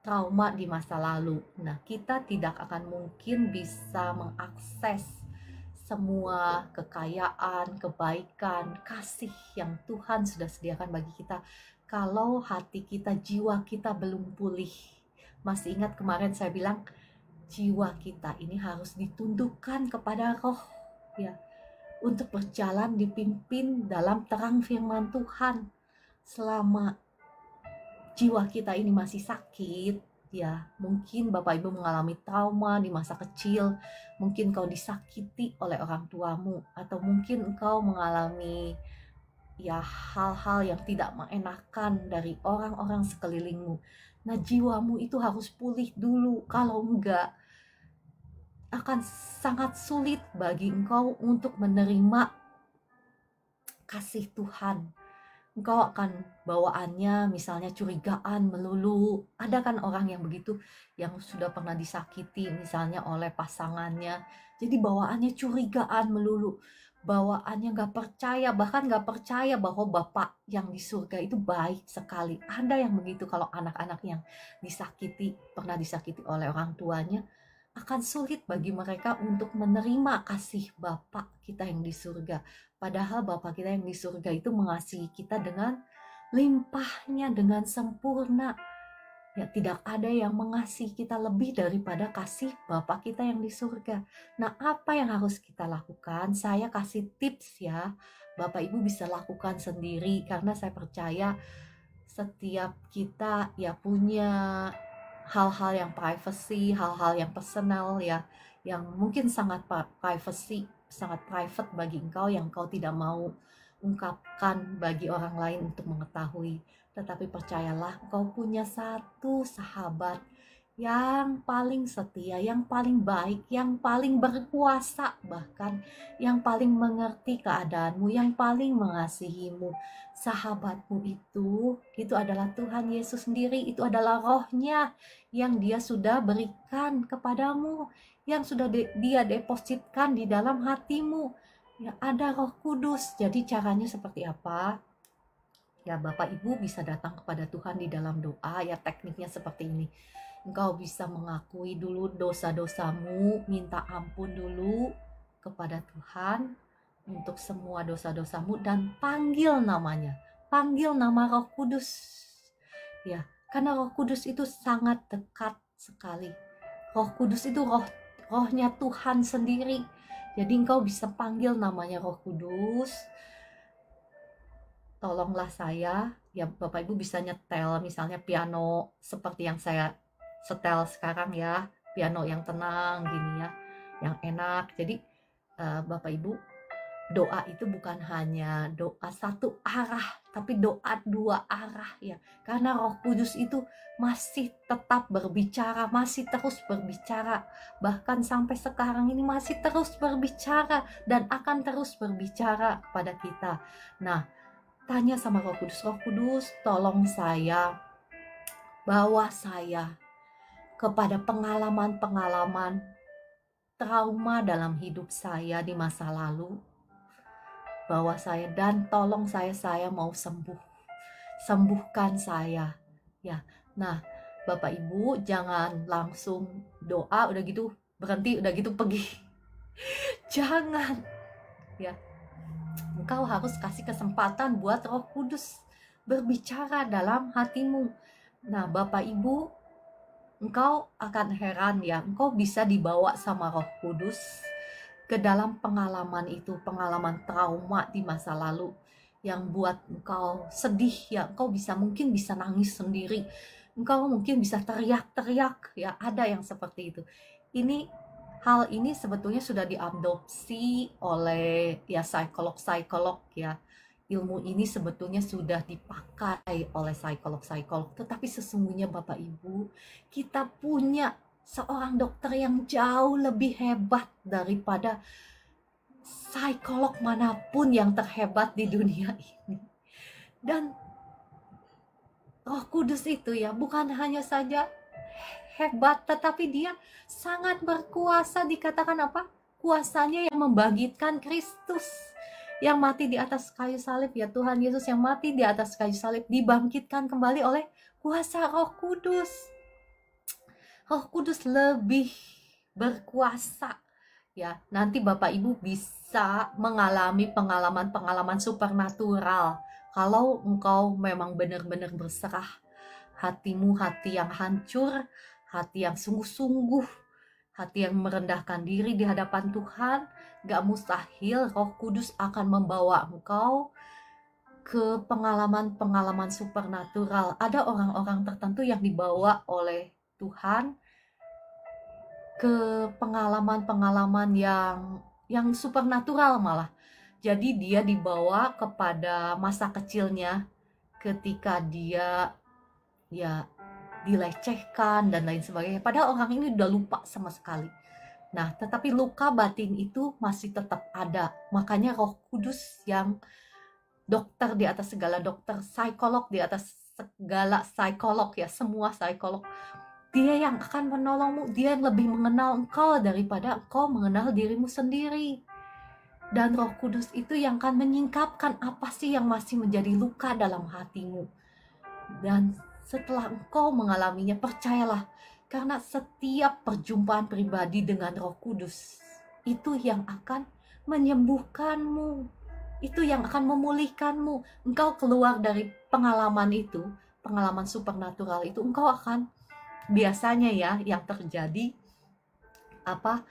trauma di masa lalu. Nah, kita tidak akan mungkin bisa mengakses semua kekayaan, kebaikan, kasih yang Tuhan sudah sediakan bagi kita kalau hati kita, jiwa kita belum pulih. Masih ingat kemarin saya bilang, jiwa kita ini harus ditundukkan kepada Roh ya, untuk berjalan dipimpin dalam terang firman Tuhan. Selama jiwa kita ini masih sakit ya, mungkin Bapak Ibu mengalami trauma di masa kecil, mungkin kau disakiti oleh orang tuamu, atau mungkin engkau mengalami ya hal-hal yang tidak mengenakan dari orang-orang sekelilingmu. Nah, jiwamu itu harus pulih dulu, kalau enggak akan sangat sulit bagi engkau untuk menerima kasih Tuhan. Engkau akan bawaannya misalnya curigaan melulu. Ada kan orang yang begitu, yang sudah pernah disakiti misalnya oleh pasangannya, jadi bawaannya curigaan melulu, bawaannya gak percaya, bahkan gak percaya bahwa Bapak yang di surga itu baik sekali. Ada yang begitu kalau anak-anak yang disakiti, pernah disakiti oleh orang tuanya, akan sulit bagi mereka untuk menerima kasih Bapa kita yang di surga. Padahal Bapa kita yang di surga itu mengasihi kita dengan limpahnya, dengan sempurna. Ya, tidak ada yang mengasihi kita lebih daripada kasih Bapa kita yang di surga. Nah, apa yang harus kita lakukan? Saya kasih tips ya. Bapak Ibu bisa lakukan sendiri karena saya percaya setiap kita ya punya hal-hal yang privacy, hal-hal yang personal ya, yang mungkin sangat privacy, sangat private bagi engkau yang kau tidak mau ungkapkan bagi orang lain untuk mengetahui. Tetapi percayalah, engkau punya satu sahabat yang paling setia, yang paling baik, yang paling berkuasa, bahkan yang paling mengerti keadaanmu, yang paling mengasihimu. Sahabatmu itu adalah Tuhan Yesus sendiri, itu adalah rohnya yang dia sudah berikan kepadamu, yang sudah dia depositkan di dalam hatimu. Ya, ada Roh Kudus. Jadi caranya seperti apa? Ya, Bapak Ibu bisa datang kepada Tuhan di dalam doa. Ya, tekniknya seperti ini. Engkau bisa mengakui dulu dosa-dosamu, minta ampun dulu kepada Tuhan untuk semua dosa-dosamu dan panggil namanya. Panggil nama Roh Kudus. Ya, karena Roh Kudus itu sangat dekat sekali. Roh Kudus itu rohnya Tuhan sendiri. Jadi engkau bisa panggil namanya Roh Kudus. Tolonglah saya, ya Bapak Ibu bisa nyetel misalnya piano seperti yang saya setel sekarang ya, piano yang tenang gini ya, yang enak. Jadi Bapak Ibu, doa itu bukan hanya doa satu arah, tapi doa dua arah ya. Karena Roh Kudus itu masih tetap berbicara, masih terus berbicara. Bahkan sampai sekarang ini masih terus berbicara dan akan terus berbicara kepada kita. Nah, tanya sama Roh Kudus, Roh Kudus tolong saya, bawa saya kepada pengalaman-pengalaman trauma dalam hidup saya di masa lalu. Bawa saya dan tolong saya mau sembuh. Sembuhkan saya. Ya. Nah, Bapak Ibu jangan langsung doa udah gitu berhenti, udah gitu pergi. Jangan. Ya. Engkau harus kasih kesempatan buat Roh Kudus berbicara dalam hatimu. Nah, Bapak Ibu, engkau akan heran ya, engkau bisa dibawa sama Roh Kudus ke dalam pengalaman itu, pengalaman trauma di masa lalu yang buat engkau sedih ya, engkau mungkin bisa nangis sendiri, engkau mungkin bisa teriak-teriak ya, ada yang seperti itu. Hal ini sebetulnya sudah diadopsi oleh ya psikolog ya. Ilmu ini sebetulnya sudah dipakai oleh psikolog, tetapi sesungguhnya Bapak Ibu, kita punya seorang dokter yang jauh lebih hebat daripada psikolog manapun yang terhebat di dunia ini. Dan Roh Kudus itu ya bukan hanya saja hebat, tetapi dia sangat berkuasa. Dikatakan apa? Kuasanya yang membangkitkan Kristus yang mati di atas kayu salib ya, Tuhan Yesus yang mati di atas kayu salib dibangkitkan kembali oleh kuasa Roh Kudus. Roh Kudus lebih berkuasa ya. Nanti Bapak Ibu bisa mengalami pengalaman-pengalaman supernatural kalau engkau memang benar-benar berserah hatimu, hati yang hancur, hati yang sungguh-sungguh, hati yang merendahkan diri di hadapan Tuhan. Gak mustahil Roh Kudus akan membawa engkau ke pengalaman-pengalaman supernatural. Ada orang-orang tertentu yang dibawa oleh Tuhan ke pengalaman-pengalaman yang supernatural malah. Jadi dia dibawa kepada masa kecilnya ketika dia ya dilecehkan dan lain sebagainya. Padahal orang ini udah lupa sama sekali. Nah, tetapi luka batin itu masih tetap ada. Makanya Roh Kudus yang dokter di atas segala dokter, psikolog di atas segala psikolog ya, semua psikolog. Dia yang akan menolongmu, dia yang lebih mengenal engkau daripada engkau mengenal dirimu sendiri. Dan Roh Kudus itu yang akan menyingkapkan apa sih yang masih menjadi luka dalam hatimu. Dan setelah engkau mengalaminya, percayalah, Karena setiap perjumpaan pribadi dengan Roh Kudus itu yang akan menyembuhkanmu, itu yang akan memulihkanmu. Engkau keluar dari pengalaman itu, pengalaman supernatural itu, engkau akan biasanya ya yang terjadi apa,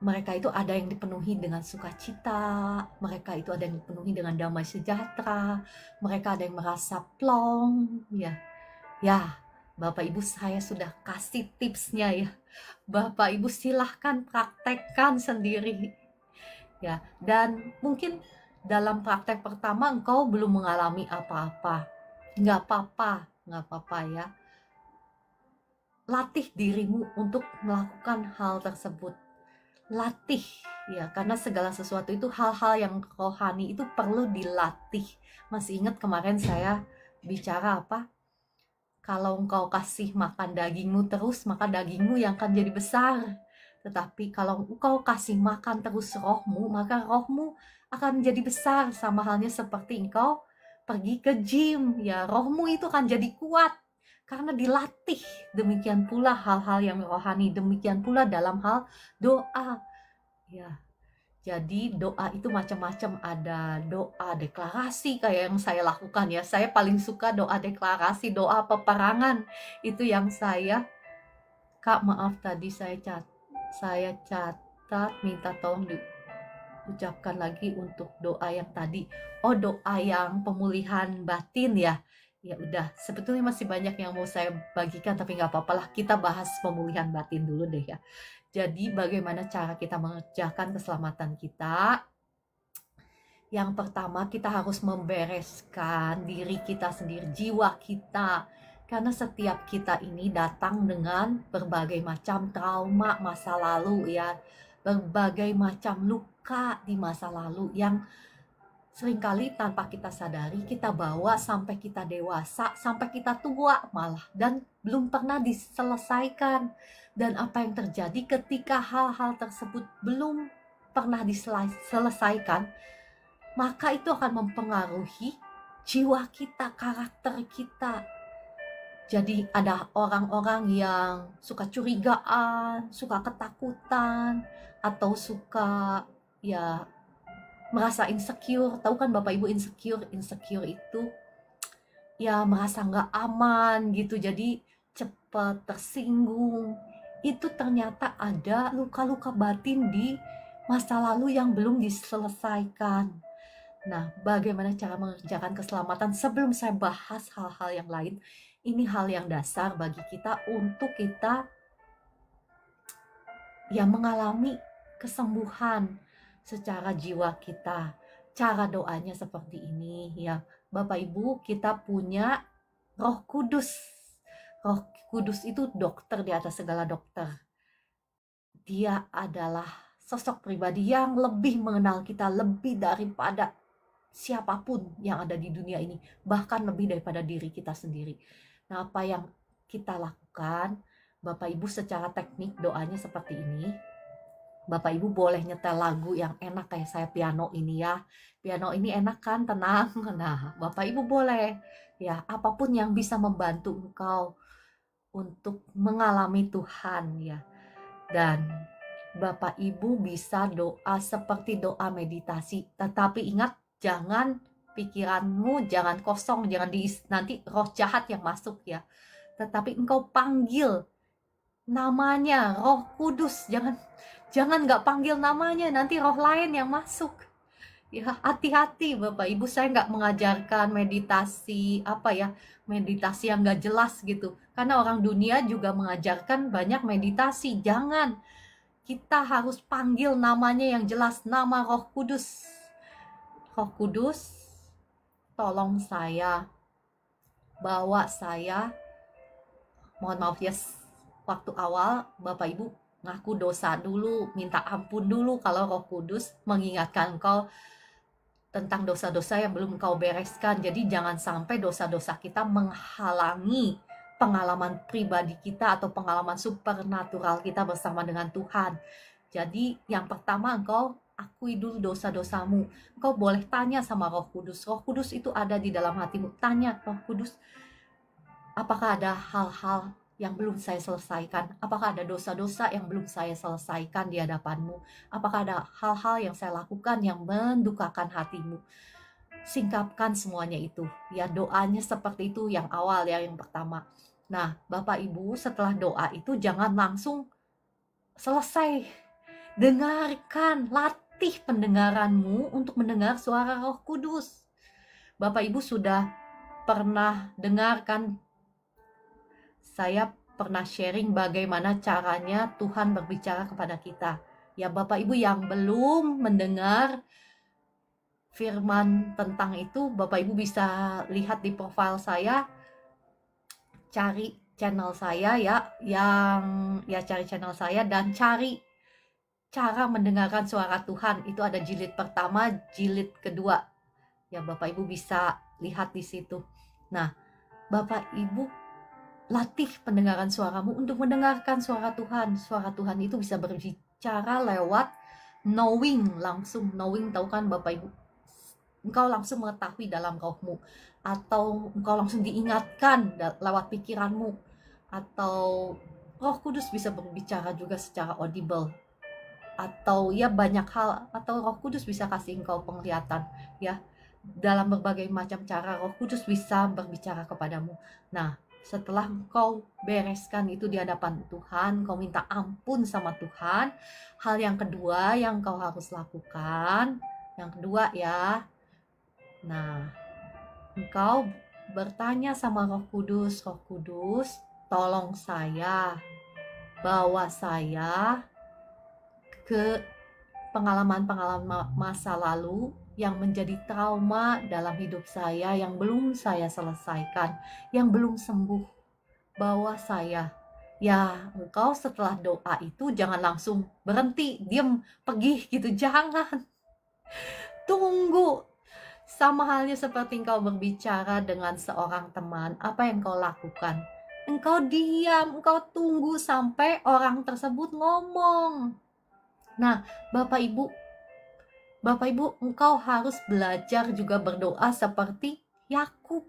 mereka itu ada yang dipenuhi dengan sukacita, mereka itu ada yang dipenuhi dengan damai sejahtera, mereka ada yang merasa plong, ya. Ya, Bapak Ibu saya sudah kasih tipsnya ya. Bapak Ibu silahkan praktekkan sendiri. Ya, dan mungkin dalam praktek pertama engkau belum mengalami apa-apa. Nggak apa-apa ya. Latih dirimu untuk melakukan hal tersebut. Latih ya, karena segala sesuatu itu hal-hal yang rohani itu perlu dilatih. Masih ingat kemarin saya bicara apa? Kalau engkau kasih makan dagingmu terus, maka dagingmu yang akan jadi besar. Tetapi kalau engkau kasih makan terus rohmu, maka rohmu akan jadi besar. Sama halnya seperti engkau pergi ke gym, ya rohmu itu akan jadi kuat karena dilatih. Demikian pula hal-hal yang rohani, demikian pula dalam hal doa. Ya, jadi doa itu macam-macam, ada doa deklarasi kayak yang saya lakukan ya. Saya paling suka doa deklarasi, doa peperangan. Itu yang saya, Kak maaf tadi saya catat, minta tolong diucapkan lagi untuk doa yang tadi. Oh, doa yang pemulihan batin ya. Ya udah, sebetulnya masih banyak yang mau saya bagikan, tapi nggak apa-apa lah, kita bahas pemulihan batin dulu deh ya. Jadi bagaimana cara kita mengerjakan keselamatan kita? Yang pertama, kita harus membereskan diri kita sendiri, jiwa kita. Karena setiap kita ini datang dengan berbagai macam trauma masa lalu ya. Berbagai macam luka di masa lalu yang seringkali tanpa kita sadari kita bawa sampai kita dewasa, sampai kita tua malah, dan belum pernah diselesaikan. Dan apa yang terjadi ketika hal-hal tersebut belum pernah diselesaikan, maka itu akan mempengaruhi jiwa kita, karakter kita. Jadi ada orang-orang yang suka curigaan, suka ketakutan, atau suka ya merasa insecure. Tahu kan Bapak Ibu, insecure itu ya merasa nggak aman gitu, jadi cepat tersinggung. Itu ternyata ada luka-luka batin di masa lalu yang belum diselesaikan. Nah, bagaimana cara mengerjakan keselamatan? Sebelum saya bahas hal-hal yang lain, ini hal yang dasar bagi kita untuk kita ya mengalami kesembuhan secara jiwa kita. Cara doanya seperti ini ya. Bapak Ibu, kita punya Roh Kudus. Roh Kudus itu dokter di atas segala dokter. Dia adalah sosok pribadi yang lebih mengenal kita, lebih daripada siapapun yang ada di dunia ini, bahkan lebih daripada diri kita sendiri. Nah, apa yang kita lakukan, Bapak Ibu, secara teknik doanya seperti ini. Bapak Ibu boleh nyetel lagu yang enak kayak saya piano ini ya. Piano ini enak kan, tenang. Nah, Bapak Ibu boleh ya, apapun yang bisa membantu engkau untuk mengalami Tuhan ya. Dan Bapak Ibu bisa doa seperti doa meditasi, tetapi ingat, jangan pikiranmu jangan kosong, jangan nanti roh jahat yang masuk ya. Tetapi engkau panggil namanya Roh Kudus, jangan nggak panggil namanya, nanti roh lain yang masuk. Ya, hati-hati Bapak Ibu, saya nggak mengajarkan meditasi meditasi yang nggak jelas gitu. Karena orang dunia juga mengajarkan banyak meditasi. Jangan, kita harus panggil namanya yang jelas, nama Roh Kudus. Roh Kudus, tolong saya, bawa saya. Mohon maaf ya, waktu awal Bapak Ibu ngaku dosa dulu, minta ampun dulu kalau Roh Kudus mengingatkan engkau tentang dosa-dosa yang belum engkau bereskan. Jadi jangan sampai dosa-dosa kita menghalangi pengalaman pribadi kita atau pengalaman supernatural kita bersama dengan Tuhan. Jadi yang pertama, engkau akui dulu dosa-dosamu. Engkau boleh tanya sama Roh Kudus. Roh Kudus itu ada di dalam hatimu. Tanya Roh Kudus, apakah ada hal-hal yang belum saya selesaikan? Apakah ada dosa-dosa yang belum saya selesaikan di hadapanmu? Apakah ada hal-hal yang saya lakukan yang mendukakan hatimu? Singkapkan semuanya itu. Ya, doanya seperti itu yang awal ya, yang pertama. Nah, Bapak Ibu, setelah doa itu jangan langsung selesai. Dengarkan, latih pendengaranmu untuk mendengar suara Roh Kudus. Bapak Ibu sudah pernah dengarkan, saya pernah sharing bagaimana caranya Tuhan berbicara kepada kita. Ya, Bapak Ibu yang belum mendengar firman tentang itu, Bapak Ibu bisa lihat di profil saya, cari channel saya ya, cari channel saya dan cari cara mendengarkan suara Tuhan. Itu ada jilid pertama, jilid kedua. Ya, Bapak Ibu bisa lihat di situ. Nah, Bapak Ibu latih pendengaran suaramu untuk mendengarkan suara Tuhan. Suara Tuhan itu bisa berbicara lewat knowing, langsung knowing, tahu kan Bapak Ibu? Engkau langsung mengetahui dalam rohmu, atau engkau langsung diingatkan lewat pikiranmu, atau Roh Kudus bisa berbicara juga secara audible, atau ya banyak hal, atau Roh Kudus bisa kasih engkau penglihatan ya. Dalam berbagai macam cara Roh Kudus bisa berbicara kepadamu. Nah, setelah engkau bereskan itu di hadapan Tuhan, kau minta ampun sama Tuhan, hal yang kedua yang kau harus lakukan, yang kedua ya, nah, engkau bertanya sama Roh Kudus, Roh Kudus, tolong saya, bawa saya ke pengalaman-pengalaman masa lalu yang menjadi trauma dalam hidup saya yang belum saya selesaikan, yang belum sembuh. Bawa saya. Ya, engkau setelah doa itu jangan langsung berhenti, diam, pergi gitu, jangan. Tunggu. Sama halnya seperti engkau berbicara dengan seorang teman, apa yang kau lakukan? Engkau diam, engkau tunggu sampai orang tersebut ngomong. Nah, Bapak Ibu, engkau harus belajar juga berdoa seperti Yakub.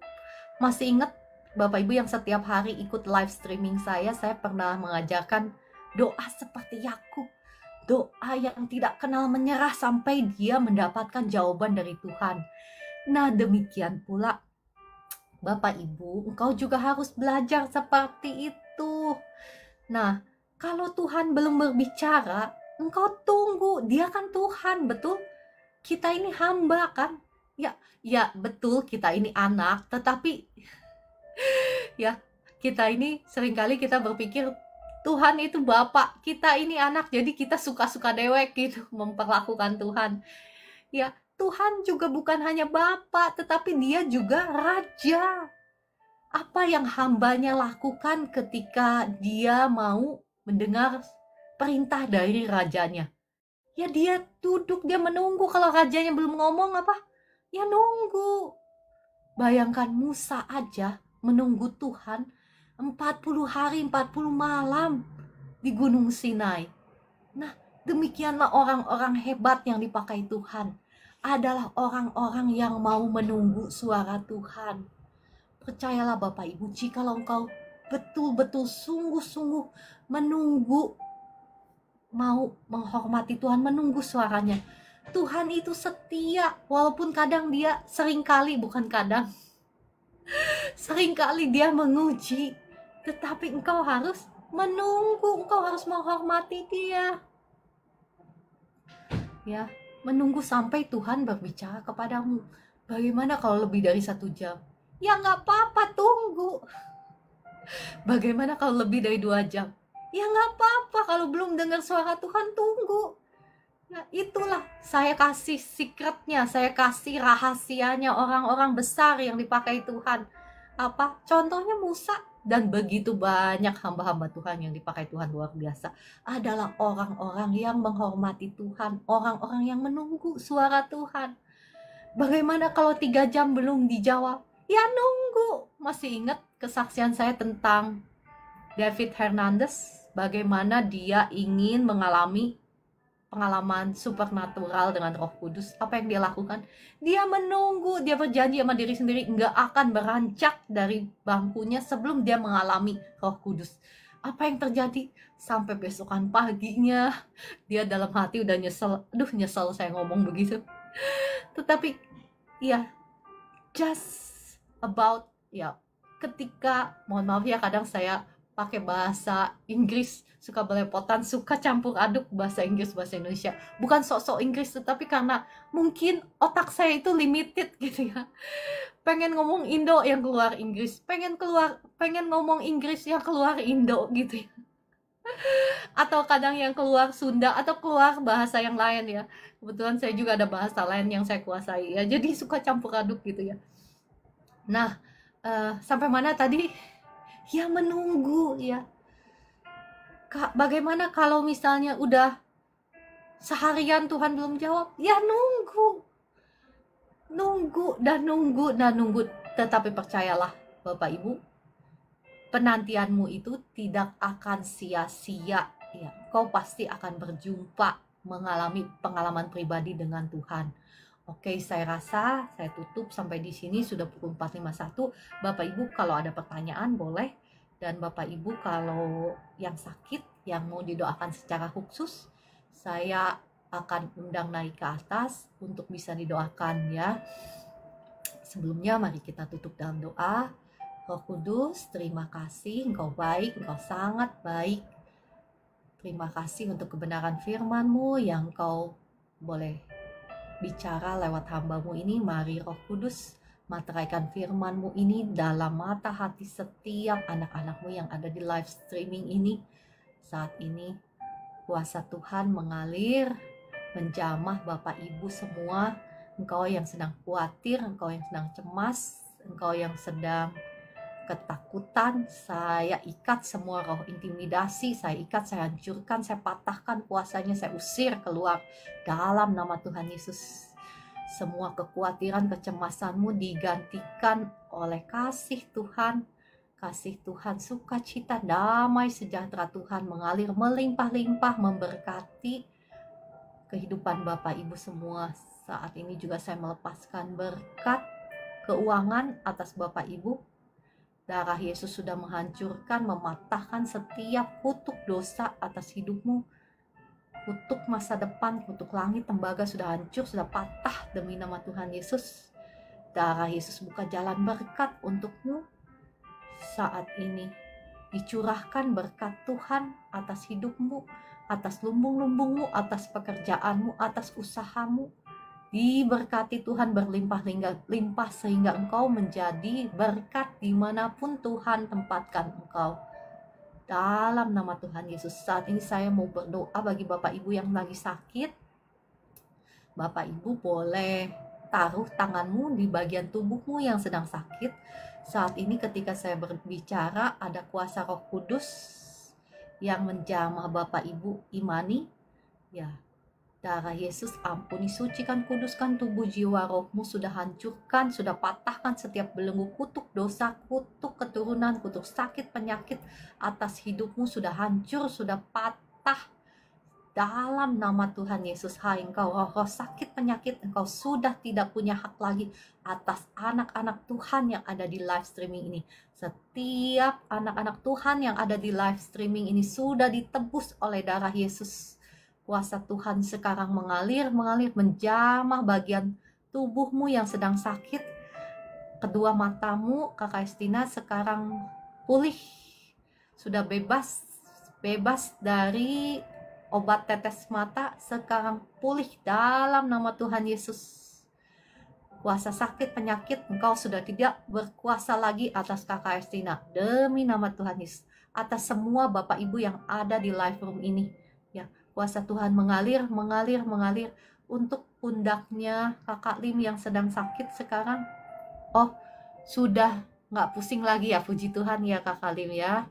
Masih ingat Bapak Ibu yang setiap hari ikut live streaming saya pernah mengajarkan doa seperti Yakub. Doa yang tidak kenal menyerah sampai dia mendapatkan jawaban dari Tuhan. Nah, demikian pula Bapak Ibu, engkau juga harus belajar seperti itu. Nah, kalau Tuhan belum berbicara, engkau tunggu. Dia kan Tuhan, betul? Kita ini hamba kan? Ya betul, kita ini anak, tetapi ya, kita ini seringkali kita berpikir Tuhan itu Bapak, kita ini anak, jadi kita suka-suka dewek gitu memperlakukan Tuhan. Ya, Tuhan juga bukan hanya Bapa, tetapi dia juga Raja. Apa yang hambanya lakukan ketika dia mau mendengar perintah dari rajanya? Ya dia duduk, dia menunggu. Kalau rajanya belum ngomong apa? Ya nunggu. Bayangkan Musa aja menunggu Tuhan 40 hari 40 malam di Gunung Sinai. Nah, demikianlah orang-orang hebat yang dipakai Tuhan. Adalah orang-orang yang mau menunggu suara Tuhan. Percayalah Bapak Ibu, jikalau engkau betul-betul sungguh-sungguh menunggu, mau menghormati Tuhan, menunggu suaranya, Tuhan itu setia. Walaupun kadang dia seringkali dia menguji, tetapi engkau harus menunggu, engkau harus menghormati dia. Ya, menunggu sampai Tuhan berbicara kepadamu. Bagaimana kalau lebih dari 1 jam? Ya nggak apa-apa, tunggu. Bagaimana kalau lebih dari 2 jam? Ya nggak apa-apa, kalau belum dengar suara Tuhan, tunggu. Nah, itulah saya kasih secretnya, saya kasih rahasianya orang-orang besar yang dipakai Tuhan. Apa? Contohnya Musa, dan begitu banyak hamba-hamba Tuhan yang dipakai Tuhan luar biasa. Adalah orang-orang yang menghormati Tuhan, orang-orang yang menunggu suara Tuhan. Bagaimana kalau 3 jam belum dijawab? Ya nunggu. Masih ingat kesaksian saya tentang David Hernandez, bagaimana dia ingin mengalami pengalaman supernatural dengan Roh Kudus, apa yang dia lakukan? Dia menunggu, dia berjanji sama diri sendiri nggak akan beranjak dari bangkunya sebelum dia mengalami Roh Kudus. Apa yang terjadi? Sampai besokan paginya dia dalam hati udah nyesel. Aduh, nyesel saya ngomong begitu. Tetapi ya, just about, ya, ketika, mohon maaf ya, kadang saya pakai bahasa Inggris suka belepotan, suka campur aduk bahasa Inggris bahasa Indonesia. Bukan sok-sok Inggris, tetapi karena mungkin otak saya itu limited gitu ya. Pengen ngomong Indo yang keluar Inggris, pengen ngomong Inggris yang keluar Indo gitu ya. Atau kadang yang keluar Sunda atau keluar bahasa yang lain ya. Kebetulan saya juga ada bahasa lain yang saya kuasai ya. Jadi suka campur aduk gitu ya. Nah, sampai mana tadi? Ya, menunggu ya. Bagaimana kalau misalnya udah seharian Tuhan belum jawab? Ya nunggu dan nunggu. Tetapi percayalah Bapak Ibu, penantianmu itu tidak akan sia-sia ya. Kau pasti akan berjumpa, mengalami pengalaman pribadi dengan Tuhan. Oke, saya rasa saya tutup sampai di sini, sudah pukul 4.51. Bapak Ibu kalau ada pertanyaan boleh, dan Bapak Ibu kalau yang sakit, yang mau didoakan secara khusus, saya akan undang naik ke atas untuk bisa didoakan ya. Sebelumnya mari kita tutup dalam doa. Roh Kudus, terima kasih, Engkau baik, Engkau sangat baik. Terima kasih untuk kebenaran firman-Mu yang Engkau boleh bicara lewat hamba-Mu ini. Mari Roh Kudus, materaikan firman-Mu ini dalam mata hati setiap anak-anak-Mu yang ada di live streaming ini. Saat ini kuasa Tuhan mengalir, menjamah Bapak Ibu semua. Engkau yang sedang khawatir, engkau yang sedang cemas, engkau yang sedang ketakutan, saya ikat semua roh intimidasi, saya ikat, saya hancurkan, saya patahkan kuasanya, saya usir keluar dalam nama Tuhan Yesus. Semua kekhawatiran, kecemasanmu digantikan oleh kasih Tuhan, sukacita, damai, sejahtera Tuhan mengalir melimpah-limpah memberkati kehidupan Bapak Ibu semua. Saat ini juga saya melepaskan berkat keuangan atas Bapak Ibu. Darah Yesus sudah menghancurkan, mematahkan setiap kutuk dosa atas hidupmu. Kutuk masa depan, kutuk langit, tembaga sudah hancur, sudah patah demi nama Tuhan Yesus. Darah Yesus buka jalan berkat untukmu. Saat ini dicurahkan berkat Tuhan atas hidupmu, atas lumbung-lumbungmu, atas pekerjaanmu, atas usahamu. Diberkati Tuhan berlimpah-limpah sehingga engkau menjadi berkat dimanapun Tuhan tempatkan engkau. Dalam nama Tuhan Yesus, saat ini saya mau berdoa bagi Bapak Ibu yang lagi sakit. Bapak Ibu boleh taruh tanganmu di bagian tubuhmu yang sedang sakit. Saat ini ketika saya berbicara, ada kuasa Roh Kudus yang menjamah Bapak Ibu imani. Ya, darah Yesus ampuni, sucikan, kuduskan tubuh, jiwa, rohmu. Sudah hancurkan, sudah patahkan setiap belenggu kutuk dosa, kutuk keturunan, kutuk sakit, penyakit atas hidupmu. Sudah hancur, sudah patah dalam nama Tuhan Yesus. Hai engkau roh-roh sakit penyakit, engkau sudah tidak punya hak lagi atas anak-anak Tuhan yang ada di live streaming ini. Setiap anak-anak Tuhan yang ada di live streaming ini sudah ditebus oleh darah Yesus. Kuasa Tuhan sekarang mengalir menjamah bagian tubuhmu yang sedang sakit. Kedua matamu, Kakak Estina, sekarang pulih. Sudah bebas dari obat tetes mata, sekarang pulih dalam nama Tuhan Yesus. Kuasa sakit penyakit, engkau sudah tidak berkuasa lagi atas Kakak Estina. Demi nama Tuhan Yesus, atas semua Bapak Ibu yang ada di live room ini. Ya, kuasa Tuhan mengalir untuk pundaknya Kakak Lim yang sedang sakit sekarang. Oh, sudah nggak pusing lagi ya, puji Tuhan ya Kakak Lim ya.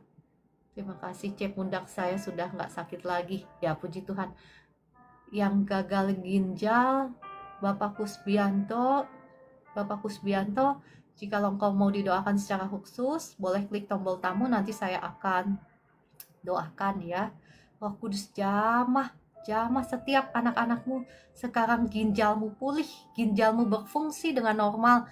Terima kasih, cek pundak saya sudah nggak sakit lagi. Ya, puji Tuhan. Yang gagal ginjal, Bapak Kusbianto, jika engkau mau didoakan secara khusus, boleh klik tombol tamu, nanti saya akan doakan ya. Roh Kudus jamah Jamah setiap anak-anakmu. Sekarang ginjalmu pulih, ginjalmu berfungsi dengan normal.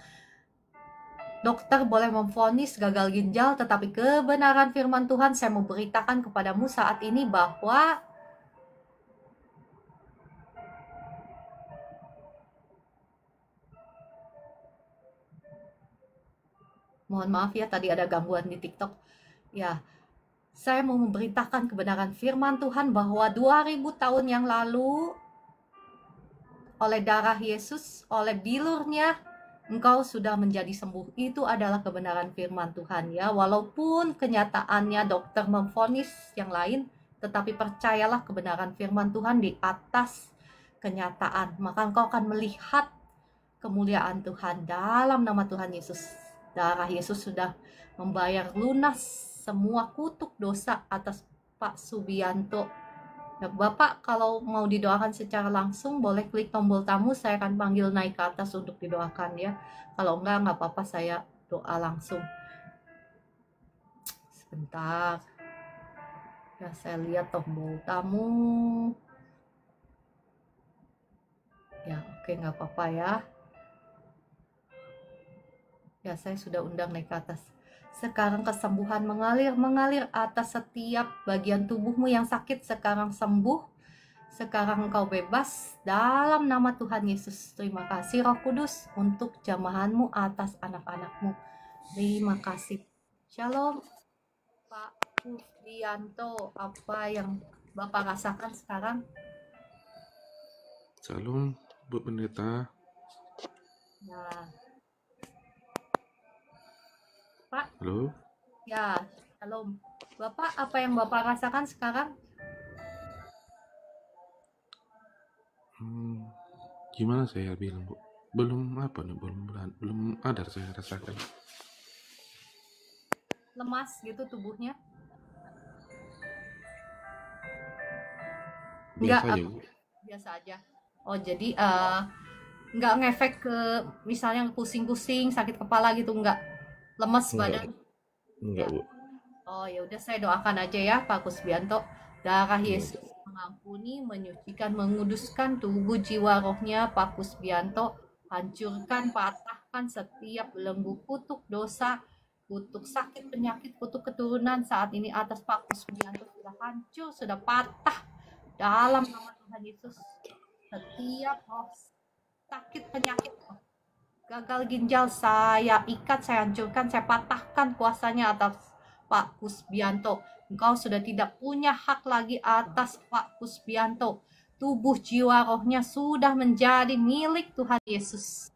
Dokter boleh memvonis gagal ginjal, tetapi kebenaran firman Tuhan saya mau beritakan kepadamu saat ini bahwa mohon maaf ya, tadi ada gangguan di TikTok. Ya, saya mau memberitakan kebenaran firman Tuhan bahwa 2000 tahun yang lalu oleh darah Yesus, oleh bilurnya, engkau sudah menjadi sembuh. Itu adalah kebenaran firman Tuhan ya. Walaupun kenyataannya dokter memvonis yang lain, tetapi percayalah kebenaran firman Tuhan di atas kenyataan. Maka engkau akan melihat kemuliaan Tuhan dalam nama Tuhan Yesus. Darah Yesus sudah membayar lunas semua kutuk dosa atas Pak Subianto. Ya, Bapak kalau mau didoakan secara langsung boleh klik tombol tamu, saya akan panggil naik ke atas untuk didoakan ya. Kalau enggak apa-apa, saya doa langsung. Sebentar. Ya, saya lihat tombol tamu. Ya, oke, nggak apa-apa ya. Ya, saya sudah undang naik ke atas. Sekarang kesembuhan mengalir atas setiap bagian tubuhmu yang sakit. Sekarang sembuh. Sekarang engkau bebas dalam nama Tuhan Yesus. Terima kasih Roh Kudus untuk jamahanmu atas anak-anakmu. Terima kasih. Shalom Pak Pufianto. Apa yang Bapak rasakan sekarang? Shalom Bu Pendeta. Nah, Pak. Halo. Ya, shalom. Bapak, apa yang Bapak rasakan sekarang? Gimana saya bilang Bu? Belum ada saya rasakan. Lemas gitu tubuhnya? Biasa Enggak, aja Bu. biasa aja. Oh, jadi nggak ngefek ke misalnya pusing-pusing, sakit kepala gitu, nggak? Lemes badan? Enggak Bu. Oh, ya udah, saya doakan aja ya Pak Kusbianto. Darah Yesus mengampuni, menyucikan, menguduskan tubuh jiwa rohnya Pak Kusbianto. Hancurkan, patahkan setiap belenggu kutuk dosa, kutuk sakit, penyakit, kutuk keturunan saat ini atas Pak Kusbianto sudah hancur, sudah patah dalam nama Tuhan Yesus. Setiap roh sakit, penyakit, gagal ginjal saya ikat, saya hancurkan, saya patahkan kuasanya atas Pak Kusbianto. Engkau sudah tidak punya hak lagi atas Pak Kusbianto. Tubuh jiwa rohnya sudah menjadi milik Tuhan Yesus.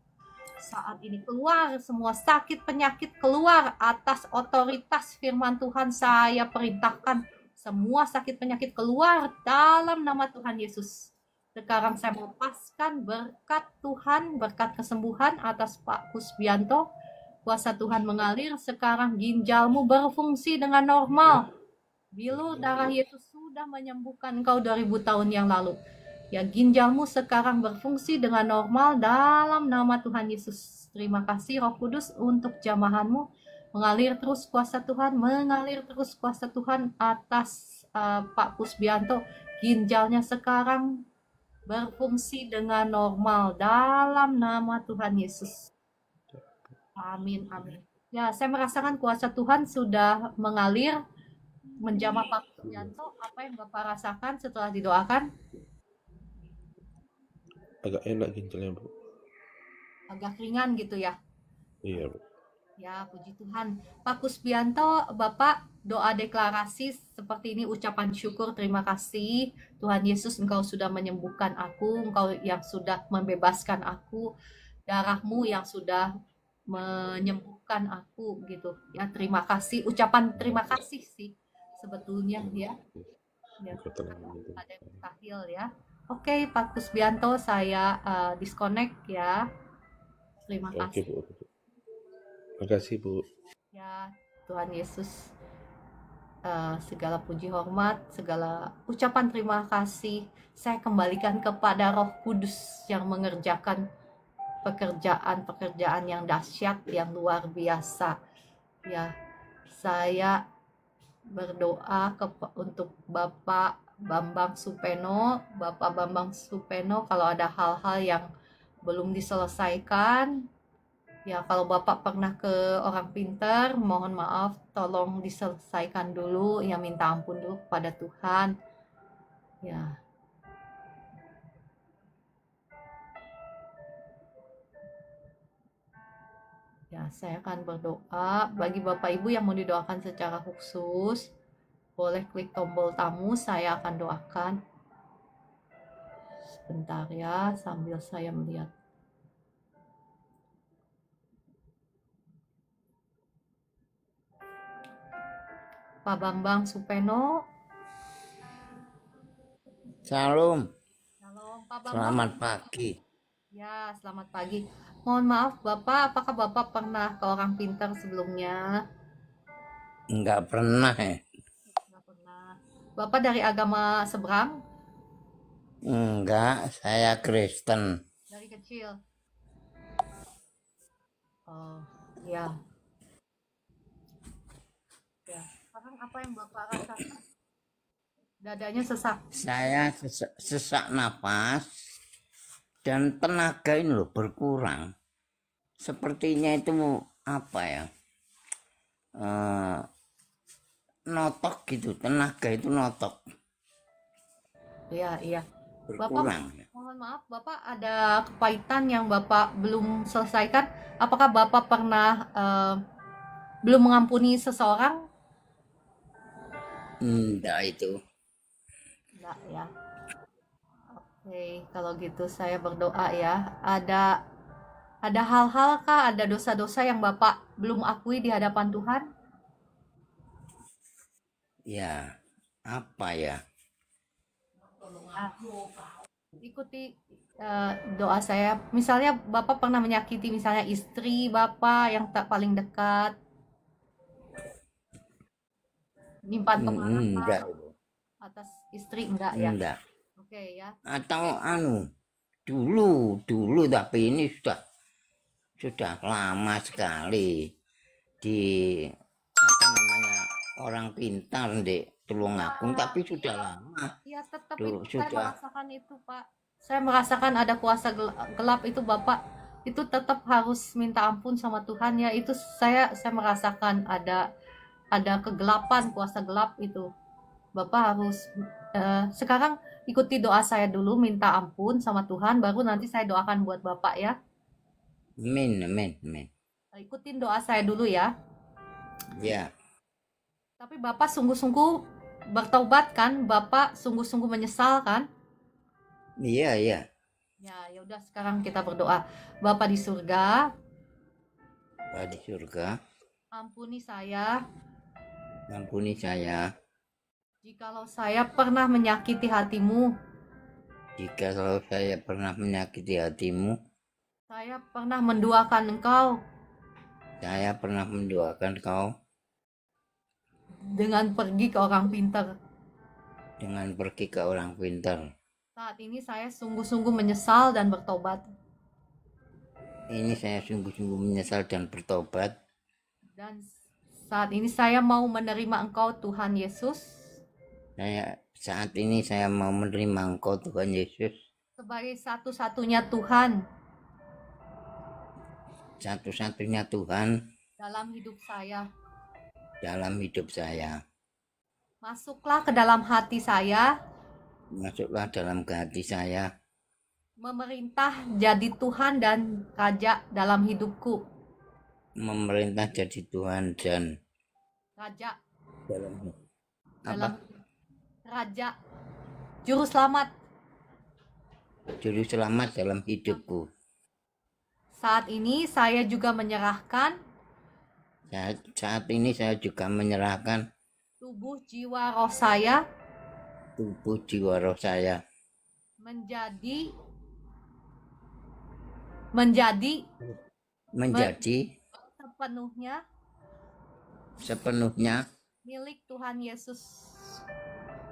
Saat ini keluar semua sakit penyakit, keluar atas otoritas firman Tuhan. Saya perintahkan semua sakit penyakit keluar dalam nama Tuhan Yesus. Sekarang saya melepaskan berkat Tuhan, berkat kesembuhan atas Pak Kusbianto. Kuasa Tuhan mengalir, sekarang ginjalmu berfungsi dengan normal. Bilur darah Yesus sudah menyembuhkan engkau 2000 tahun yang lalu. Ya, ginjalmu sekarang berfungsi dengan normal dalam nama Tuhan Yesus. Terima kasih Roh Kudus untuk jamahanmu. Mengalir terus kuasa Tuhan, mengalir terus kuasa Tuhan atas Pak Kusbianto. Ginjalnya sekarang berfungsi dengan normal dalam nama Tuhan Yesus. Amin, amin. Ya, saya merasakan kuasa Tuhan sudah mengalir, menjamah Pak Kusbianto. Apa yang Bapak rasakan setelah didoakan? Agak enak ginjalnya Bu. Agak ringan gitu ya? Iya Bu. Ya, puji Tuhan. Pak Kusbianto, Bapak doa deklarasi seperti ini, ucapan syukur, terima kasih Tuhan Yesus, Engkau sudah menyembuhkan aku, Engkau yang sudah membebaskan aku, darahmu yang sudah menyembuhkan aku gitu ya. Terima kasih, ucapan terima kasih sih sebetulnya ya. Ya, ada yang mustahil ya. Oke, Pak Kusbianto, saya disconnect ya. Terima kasih. Oke Bu. Terima kasih Bu. Ya, Tuhan Yesus, segala puji hormat, segala ucapan terima kasih saya kembalikan kepada Roh Kudus yang mengerjakan pekerjaan-pekerjaan yang dahsyat, yang luar biasa. Ya, saya berdoa untuk Bapak Bambang Supeno, Bapak Bambang Supeno, kalau ada hal-hal yang belum diselesaikan, ya kalau Bapak pernah ke orang pintar, mohon maaf, tolong diselesaikan dulu, ya minta ampun dulu kepada Tuhan. Ya, ya saya akan berdoa bagi Bapak Ibu yang mau didoakan secara khusus. Boleh klik tombol tamu, saya akan doakan. Sebentar ya, sambil saya melihat. Pak Bambang Supeno. Salam, Halo, Pak Bambang. selamat pagi. Ya, selamat pagi. Mohon maaf, Bapak, apakah Bapak pernah ke orang pintar sebelumnya? Enggak pernah ya? Nggak pernah. Bapak dari agama seberang? Enggak, saya Kristen. Dari kecil? Oh, ya. Ya. Sekarang apa yang Bapak rasakan? Dadanya sesak. Saya sesak napas dan tenaga ini loh berkurang. Sepertinya itu apa ya? Notok gitu, tenaga itu notok. Iya, iya. Berkurang. Bapak, mohon maaf, Bapak ada kepahitan yang Bapak belum selesaikan. Apakah Bapak pernah belum mengampuni seseorang? Enggak itu. Enggak ya. Oke, kalau gitu saya berdoa ya. Ada hal-hal kah, ada dosa-dosa yang Bapak belum akui di hadapan Tuhan? Ya, apa ya? Ah, ikuti doa saya. Misalnya Bapak pernah menyakiti misalnya istri Bapak yang tak paling dekat, nyimpan Enggak kemarahan itu. atas istri enggak ya? Enggak. Oke ya. Atau dulu tapi ini sudah lama sekali di apa namanya orang pintar di Tulungagung, tapi sudah lama Ya tetap itu dulu saya sudah. merasakan itu Pak. Saya merasakan ada kuasa gelap itu Bapak. Itu tetap harus minta ampun sama Tuhan ya. Itu saya merasakan ada kegelapan, kuasa gelap itu. Bapak harus sekarang ikuti doa saya dulu, minta ampun sama Tuhan, baru nanti saya doakan buat Bapak ya. Amin, amin, amin. Ikutin doa saya dulu ya. Ya, Tapi Bapak sungguh-sungguh bertobat kan? Bapak sungguh-sungguh menyesal kan? iya, iya. Ya udah sekarang kita berdoa. Bapak di surga, Bapak di surga, ampuni saya ampuni saya jikalau saya pernah menyakiti hatimu. jika kalau saya pernah menyakiti hatimu. Saya pernah menduakan engkau Saya pernah mendoakan kau dengan pergi ke orang pintar. dengan pergi ke orang pintar. Saat ini saya sungguh-sungguh menyesal dan bertobat. Ini saya sungguh-sungguh menyesal dan bertobat. Dan saat ini saya mau menerima engkau Tuhan Yesus Saat ini saya mau menerima Engkau Tuhan Yesus sebagai satu-satunya Tuhan satu-satunya Tuhan dalam hidup saya. dalam hidup saya. Masuklah ke dalam hati saya, Masuklah dalam hati saya, memerintah jadi Tuhan dan Raja dalam hidupku. memerintah jadi Tuhan dan Raja dalam dalam Raja Juru Selamat. Juru selamat dalam hidupku. Saat ini saya juga menyerahkan Saat ini saya juga menyerahkan tubuh jiwa roh saya tubuh jiwa roh saya menjadi sepenuhnya milik Tuhan Yesus.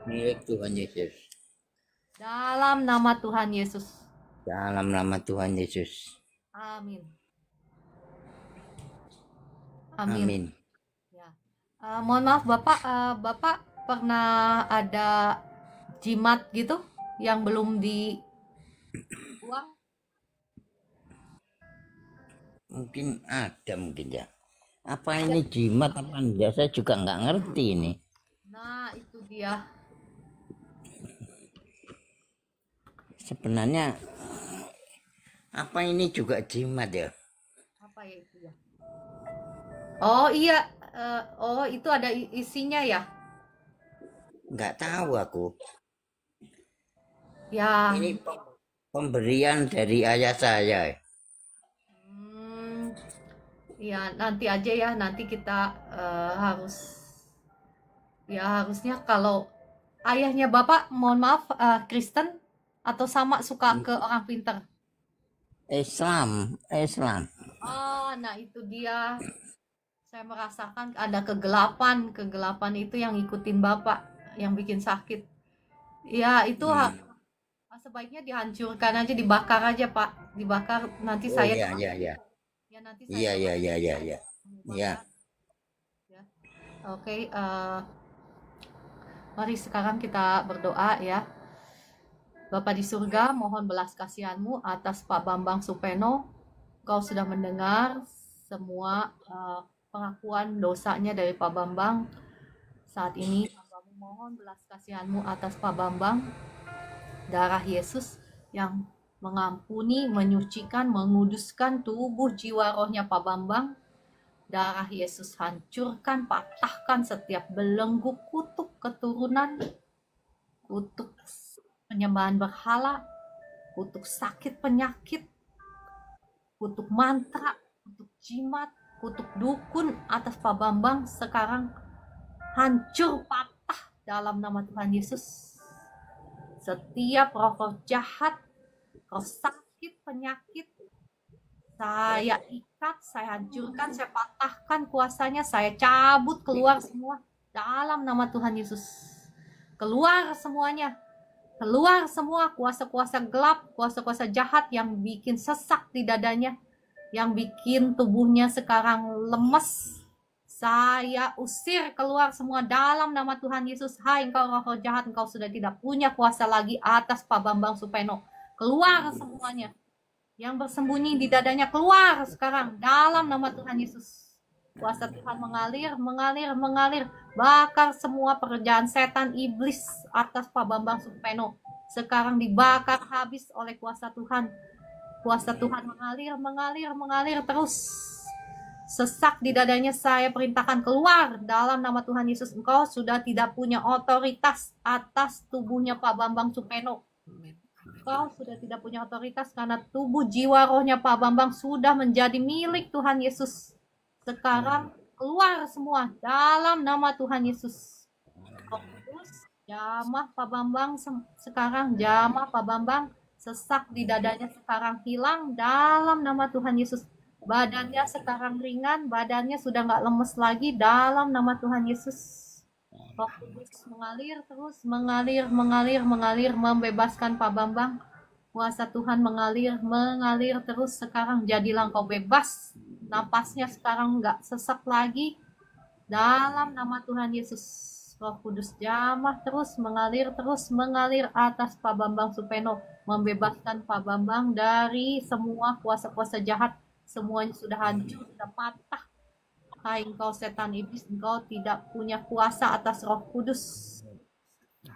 milik Tuhan Yesus. Dalam nama Tuhan Yesus. Dalam nama Tuhan Yesus. Amin. Amin. Ya. Mohon maaf Bapak, Bapak pernah ada jimat gitu yang belum dibuang. Mungkin ada mungkin ya. Apa ini jimat apa enggak? Saya juga nggak ngerti ini. Nah, itu dia. Sebenarnya apa ini juga jimat ya? Apa ya itu ya? Oh iya, oh itu ada isinya ya? Nggak tahu aku. Ya, Ini pemberian dari ayah saya. ya nanti aja ya, nanti kita harusnya kalau ayahnya Bapak, mohon maaf, Kristen atau sama suka ke orang pintar? Islam. Oh, nah itu dia. Saya merasakan ada kegelapan itu yang ngikutin Bapak, yang bikin sakit. Ya, itu sebaiknya dihancurkan aja, dibakar aja, Pak. Dibakar nanti Oh saya iya. ya nanti saya Iya. ya. Ya. Oke, mari sekarang kita berdoa ya. Bapa di surga, mohon belas kasihan-Mu atas Pak Bambang Supeno. Kau sudah mendengar semua pengakuan dosanya dari Pak Bambang. Saat ini hambamu mohon belas kasihan-Mu atas Pak Bambang. Darah Yesus yang mengampuni, menyucikan, menguduskan tubuh jiwa rohnya Pak Bambang. Darah Yesus hancurkan, patahkan setiap belenggu kutuk keturunan, kutuk penyembahan berhala, kutuk sakit penyakit, kutuk mantra, kutuk jimat, kutuk dukun atas Pak Bambang sekarang hancur patah dalam nama Tuhan Yesus. Setiap roh jahat, roh sakit, penyakit, saya ikat, saya hancurkan, saya patahkan kuasanya, saya cabut keluar semua dalam nama Tuhan Yesus. Keluar semuanya. Keluar semua kuasa-kuasa gelap, kuasa-kuasa jahat yang bikin sesak di dadanya, yang bikin tubuhnya sekarang lemes. Saya usir keluar semua dalam nama Tuhan Yesus. Hai engkau roh jahat, engkau sudah tidak punya kuasa lagi atas Pak Bambang Supeno. Keluar semuanya. Yang bersembunyi di dadanya keluar sekarang dalam nama Tuhan Yesus. Kuasa Tuhan mengalir. Bakar semua pekerjaan setan iblis atas Pak Bambang Supeno. Sekarang dibakar habis oleh kuasa Tuhan. Kuasa Tuhan mengalir terus. Sesak di dadanya saya perintahkan keluar dalam nama Tuhan Yesus. Engkau sudah tidak punya otoritas atas tubuhnya Pak Bambang Supeno. Engkau sudah tidak punya otoritas karena tubuh jiwa rohnya Pak Bambang sudah menjadi milik Tuhan Yesus. Sekarang keluar semua dalam nama Tuhan Yesus. Roh Kudus, jamah Pak Bambang sekarang, jamah Pak Bambang, sesak di dadanya sekarang hilang dalam nama Tuhan Yesus. Badannya sekarang ringan, badannya sudah nggak lemes lagi dalam nama Tuhan Yesus. Roh Kudus mengalir, membebaskan Pak Bambang. Kuasa Tuhan mengalir terus sekarang. Jadilah engkau bebas. Napasnya sekarang nggak sesak lagi. Dalam nama Tuhan Yesus. Roh Kudus jamah terus mengalir atas Pak Bambang Supeno. Membebaskan Pak Bambang dari semua kuasa-kuasa jahat. Semuanya sudah hancur, sudah patah. Hai engkau setan iblis, engkau tidak punya kuasa atas Roh Kudus.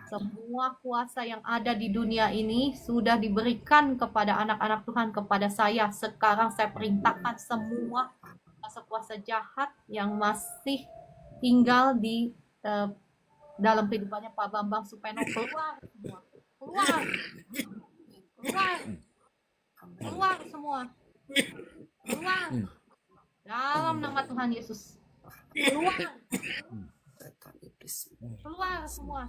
Semua kuasa yang ada di dunia ini sudah diberikan kepada anak-anak Tuhan, kepada saya. Sekarang saya perintahkan semua kuasa-kuasa jahat yang masih tinggal di dalam kehidupannya Pak Bambang Supeno keluar semua. Keluar semua. Keluar. Dalam nama Tuhan Yesus. Keluar semua.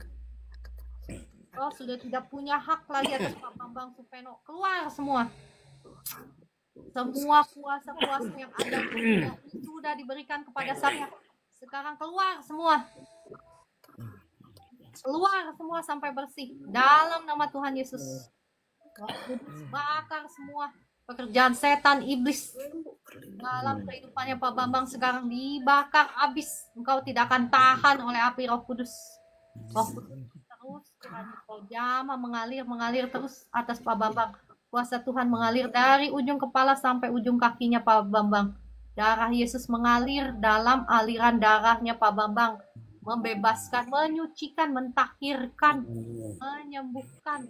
Kau sudah tidak punya hak lagi atas Pak Bambang Supeno. Keluar semua. Semua kuasa-kuasa yang ada sudah diberikan kepada saya. Sekarang keluar semua. Keluar semua sampai bersih. Dalam nama Tuhan Yesus. Bakar semua pekerjaan setan iblis dalam kehidupannya Pak Bambang sekarang dibakar habis. Engkau tidak akan tahan oleh api Roh Kudus. Roh Kudus terus, kiranya kau jamah mengalir terus atas Pak Bambang. Kuasa Tuhan mengalir dari ujung kepala sampai ujung kakinya Pak Bambang. Darah Yesus mengalir dalam aliran darahnya Pak Bambang. Membebaskan, menyucikan, mentahirkan, menyembuhkan.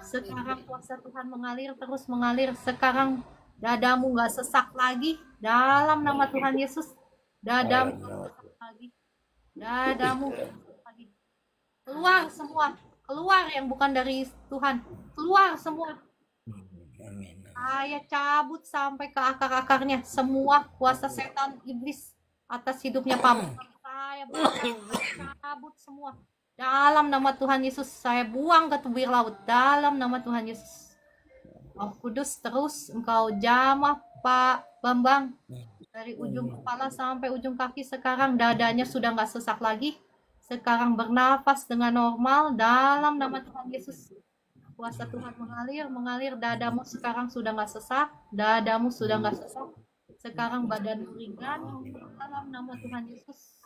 Sekarang kuasa Tuhan mengalir terus mengalir. Sekarang dadamu nggak sesak lagi dalam nama Tuhan Yesus. Dadamu nggak sesak lagi. Dadamu nggak sesak lagi. Keluar semua. Keluar yang bukan dari Tuhan. Keluar semua. Amin. Saya cabut sampai ke akar-akarnya. Semua kuasa setan iblis atas hidupnya Pak Bambang. Saya cabut semua. Dalam nama Tuhan Yesus, saya buang ke tebing laut. Dalam nama Tuhan Yesus. Roh Kudus, terus engkau jamah Pak Bambang. Dari ujung kepala sampai ujung kaki. Sekarang dadanya sudah nggak sesak lagi. Sekarang bernafas dengan normal. Dalam nama Tuhan Yesus. Kuasa Tuhan mengalir. Dadamu sekarang sudah nggak sesak. Dadamu sudah nggak sesak. Sekarang badanmu ringan. Dalam nama Tuhan Yesus.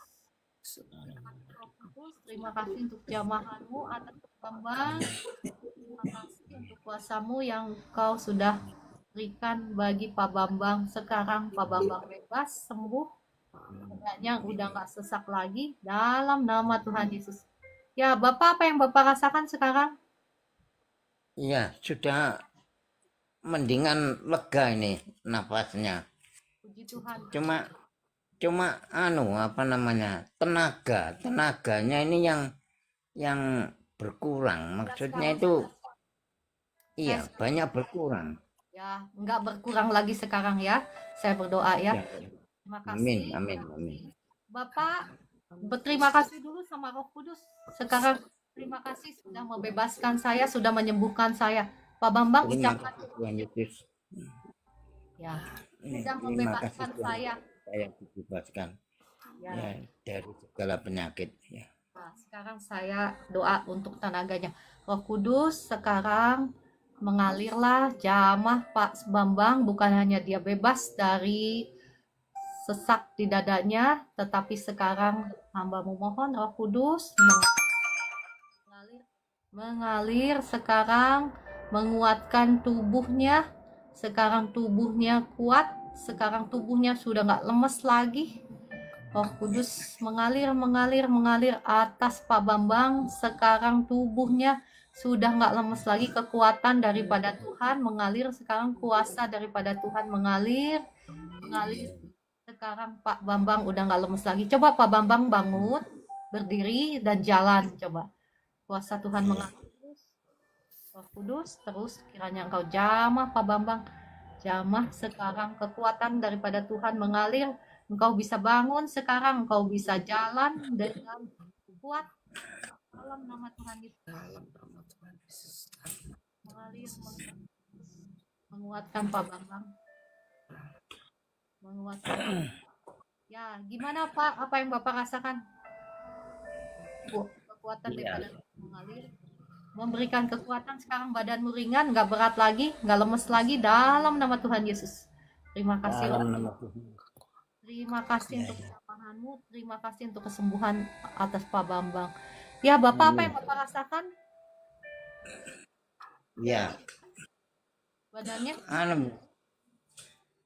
Terima kasih untuk jamahanmu atas Bambang. Terima kasih untuk kuasamu yang kau sudah berikan bagi Pak Bambang. Sekarang Pak Bambang bebas, sembuh. Dadanya udah nggak sesak lagi. Dalam nama Tuhan Yesus. Ya, Bapak, apa yang Bapak rasakan sekarang? Iya, sudah mendingan lega ini nafasnya. Puji Tuhan. Cuma apa namanya, tenaganya ini yang berkurang. Maksudnya itu iya, banyak berkurang. Ya, nggak berkurang lagi sekarang ya. Saya berdoa ya. Ya. Terima kasih. Amin. Bapak berterima kasih dulu sama Roh Kudus. Sekarang terima kasih sudah membebaskan saya, sudah menyembuhkan saya. Pak Bambang Terima ucapkan kasih Tuhan Yesus. ya, Ini, sudah terima membebaskan kasih Tuhan. saya. Saya dibebaskan Ya. ya, dari segala penyakit ya. Nah, sekarang saya doa untuk tenaganya. Roh Kudus sekarang mengalirlah jamah Pak Bambang, bukan hanya dia bebas dari sesak di dadanya, tetapi sekarang hamba-Mu mohon Roh Kudus mengalir sekarang, menguatkan tubuhnya. Sekarang tubuhnya kuat, sekarang tubuhnya sudah nggak lemes lagi. Roh Kudus mengalir atas Pak Bambang. Sekarang tubuhnya sudah nggak lemes lagi. Kekuatan daripada Tuhan mengalir. Sekarang kuasa daripada Tuhan mengalir. Sekarang Pak Bambang udah nggak lemes lagi. Coba Pak Bambang bangun, berdiri dan jalan. Coba. Kuasa Tuhan mengalir. Roh Kudus, terus kiranya engkau jamah Pak Bambang. Jamah sekarang kekuatan daripada Tuhan mengalir. Engkau bisa bangun sekarang, engkau bisa jalan dengan kuat dalam nama Tuhan Yesus. Mengalir, menguatkan Pak Bambang. Menguatkan. Ya, gimana Pak? Apa yang Bapak rasakan? Kekuatan daripada Tuhan mengalir. Memberikan kekuatan sekarang badanmu ringan, nggak berat lagi, nggak lemes lagi dalam nama Tuhan Yesus. Terima kasih. Terima kasih untuk kesabaranmu, terima kasih untuk kesembuhan atas Pak Bambang. Ya Bapak, apa yang Bapak rasakan? Ya. Badannya?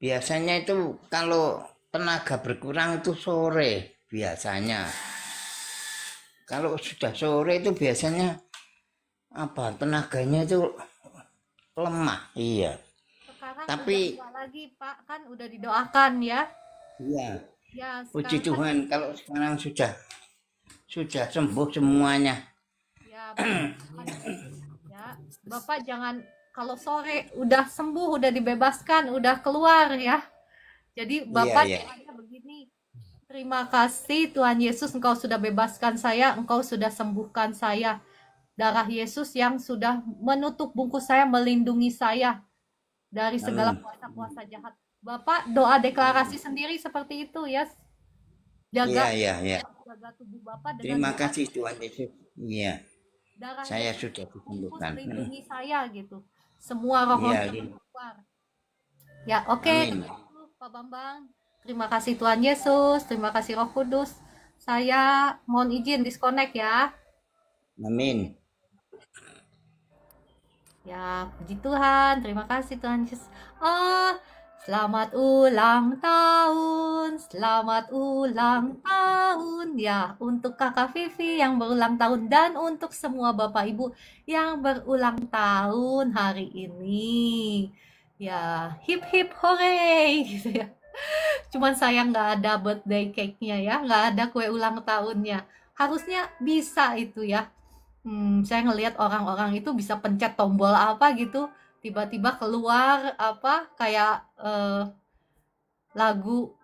Biasanya itu kalau tenaga berkurang itu sore biasanya. Kalau sudah sore itu biasanya apa tenaganya itu lemah. Iya. Sekarang tapi udah lagi Pak, kan udah didoakan ya. Iya. Ya, Puji Tuhan kalau sekarang sudah sembuh semuanya. Ya, ya, Bapak jangan kalau sore udah sembuh, udah dibebaskan, udah keluar ya. Jadi Bapak doanya begini. Terima kasih Tuhan Yesus, Engkau sudah bebaskan saya, Engkau sudah sembuhkan saya. Darah Yesus yang sudah menutup bungkus saya, melindungi saya dari segala kuasa-kuasa jahat. Bapak doa deklarasi sendiri seperti itu ya. Jaga tubuh Bapak dengan terima kasih Tuhan Yesus. Iya. Darah saya sudah disembuhkan. Lindungi saya gitu. Semua roh keluar. Ya, oke. Pak Bambang. Terima kasih Tuhan Yesus. Terima kasih Roh Kudus. Saya mohon izin disconnect ya. Amin. Ya, puji Tuhan. Terima kasih Tuhan Yesus. Oh, selamat ulang tahun. Selamat ulang tahun. Ya, untuk Kakak Vivi yang berulang tahun dan untuk semua Bapak Ibu yang berulang tahun hari ini. Ya, hip hip hooray gitu ya. Cuman sayang nggak ada birthday cake-nya ya, nggak ada kue ulang tahunnya. Harusnya bisa itu ya. Saya ngelihat orang-orang itu bisa pencet tombol apa gitu, tiba-tiba keluar apa kayak lagu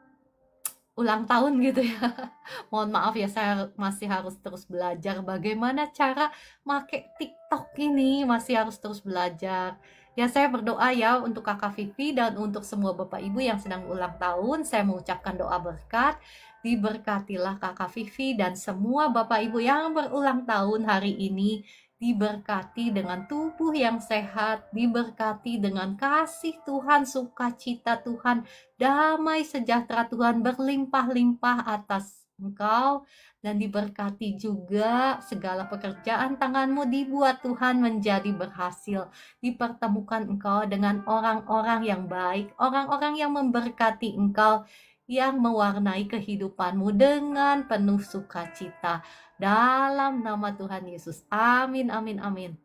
ulang tahun gitu ya. Mohon maaf ya, saya masih harus terus belajar bagaimana cara make TikTok ini, masih harus terus belajar. Ya, saya berdoa ya untuk Kakak Vivi dan untuk semua Bapak Ibu yang sedang ulang tahun. Saya mengucapkan doa berkat. Diberkatilah Kakak Vivi dan semua Bapak Ibu yang berulang tahun hari ini. Diberkati dengan tubuh yang sehat, diberkati dengan kasih Tuhan, sukacita Tuhan, damai sejahtera Tuhan berlimpah-limpah atas engkau, dan diberkati juga segala pekerjaan tanganmu dibuat Tuhan menjadi berhasil. Dipertemukan engkau dengan orang-orang yang baik, orang-orang yang memberkati engkau, yang mewarnai kehidupanmu dengan penuh sukacita. Dalam nama Tuhan Yesus. Amin, amin, amin.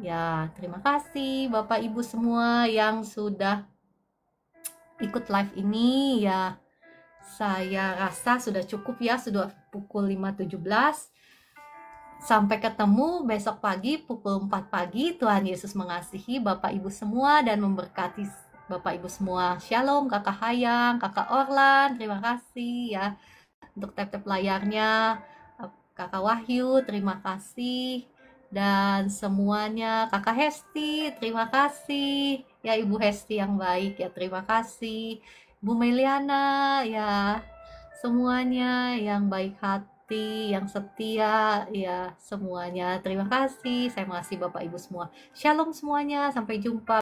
Ya, terima kasih Bapak Ibu semua yang sudah ikut live ini ya. Saya rasa sudah cukup ya, sudah pukul 5.17. Sampai ketemu besok pagi pukul 4 pagi. Tuhan Yesus mengasihi Bapak Ibu semua dan memberkati Bapak Ibu semua. Shalom Kakak Hayang, Kakak Orlan, terima kasih ya. Untuk tap-tap layarnya Kakak Wahyu, terima kasih. Dan semuanya, Kakak Hesti, terima kasih. Ya, Ibu Hesti yang baik ya, terima kasih. Ibu Meliana, ya, semuanya yang baik hati, yang setia, ya, semuanya. Terima kasih. Saya mengasihi Bapak Ibu semua. Shalom semuanya, sampai jumpa.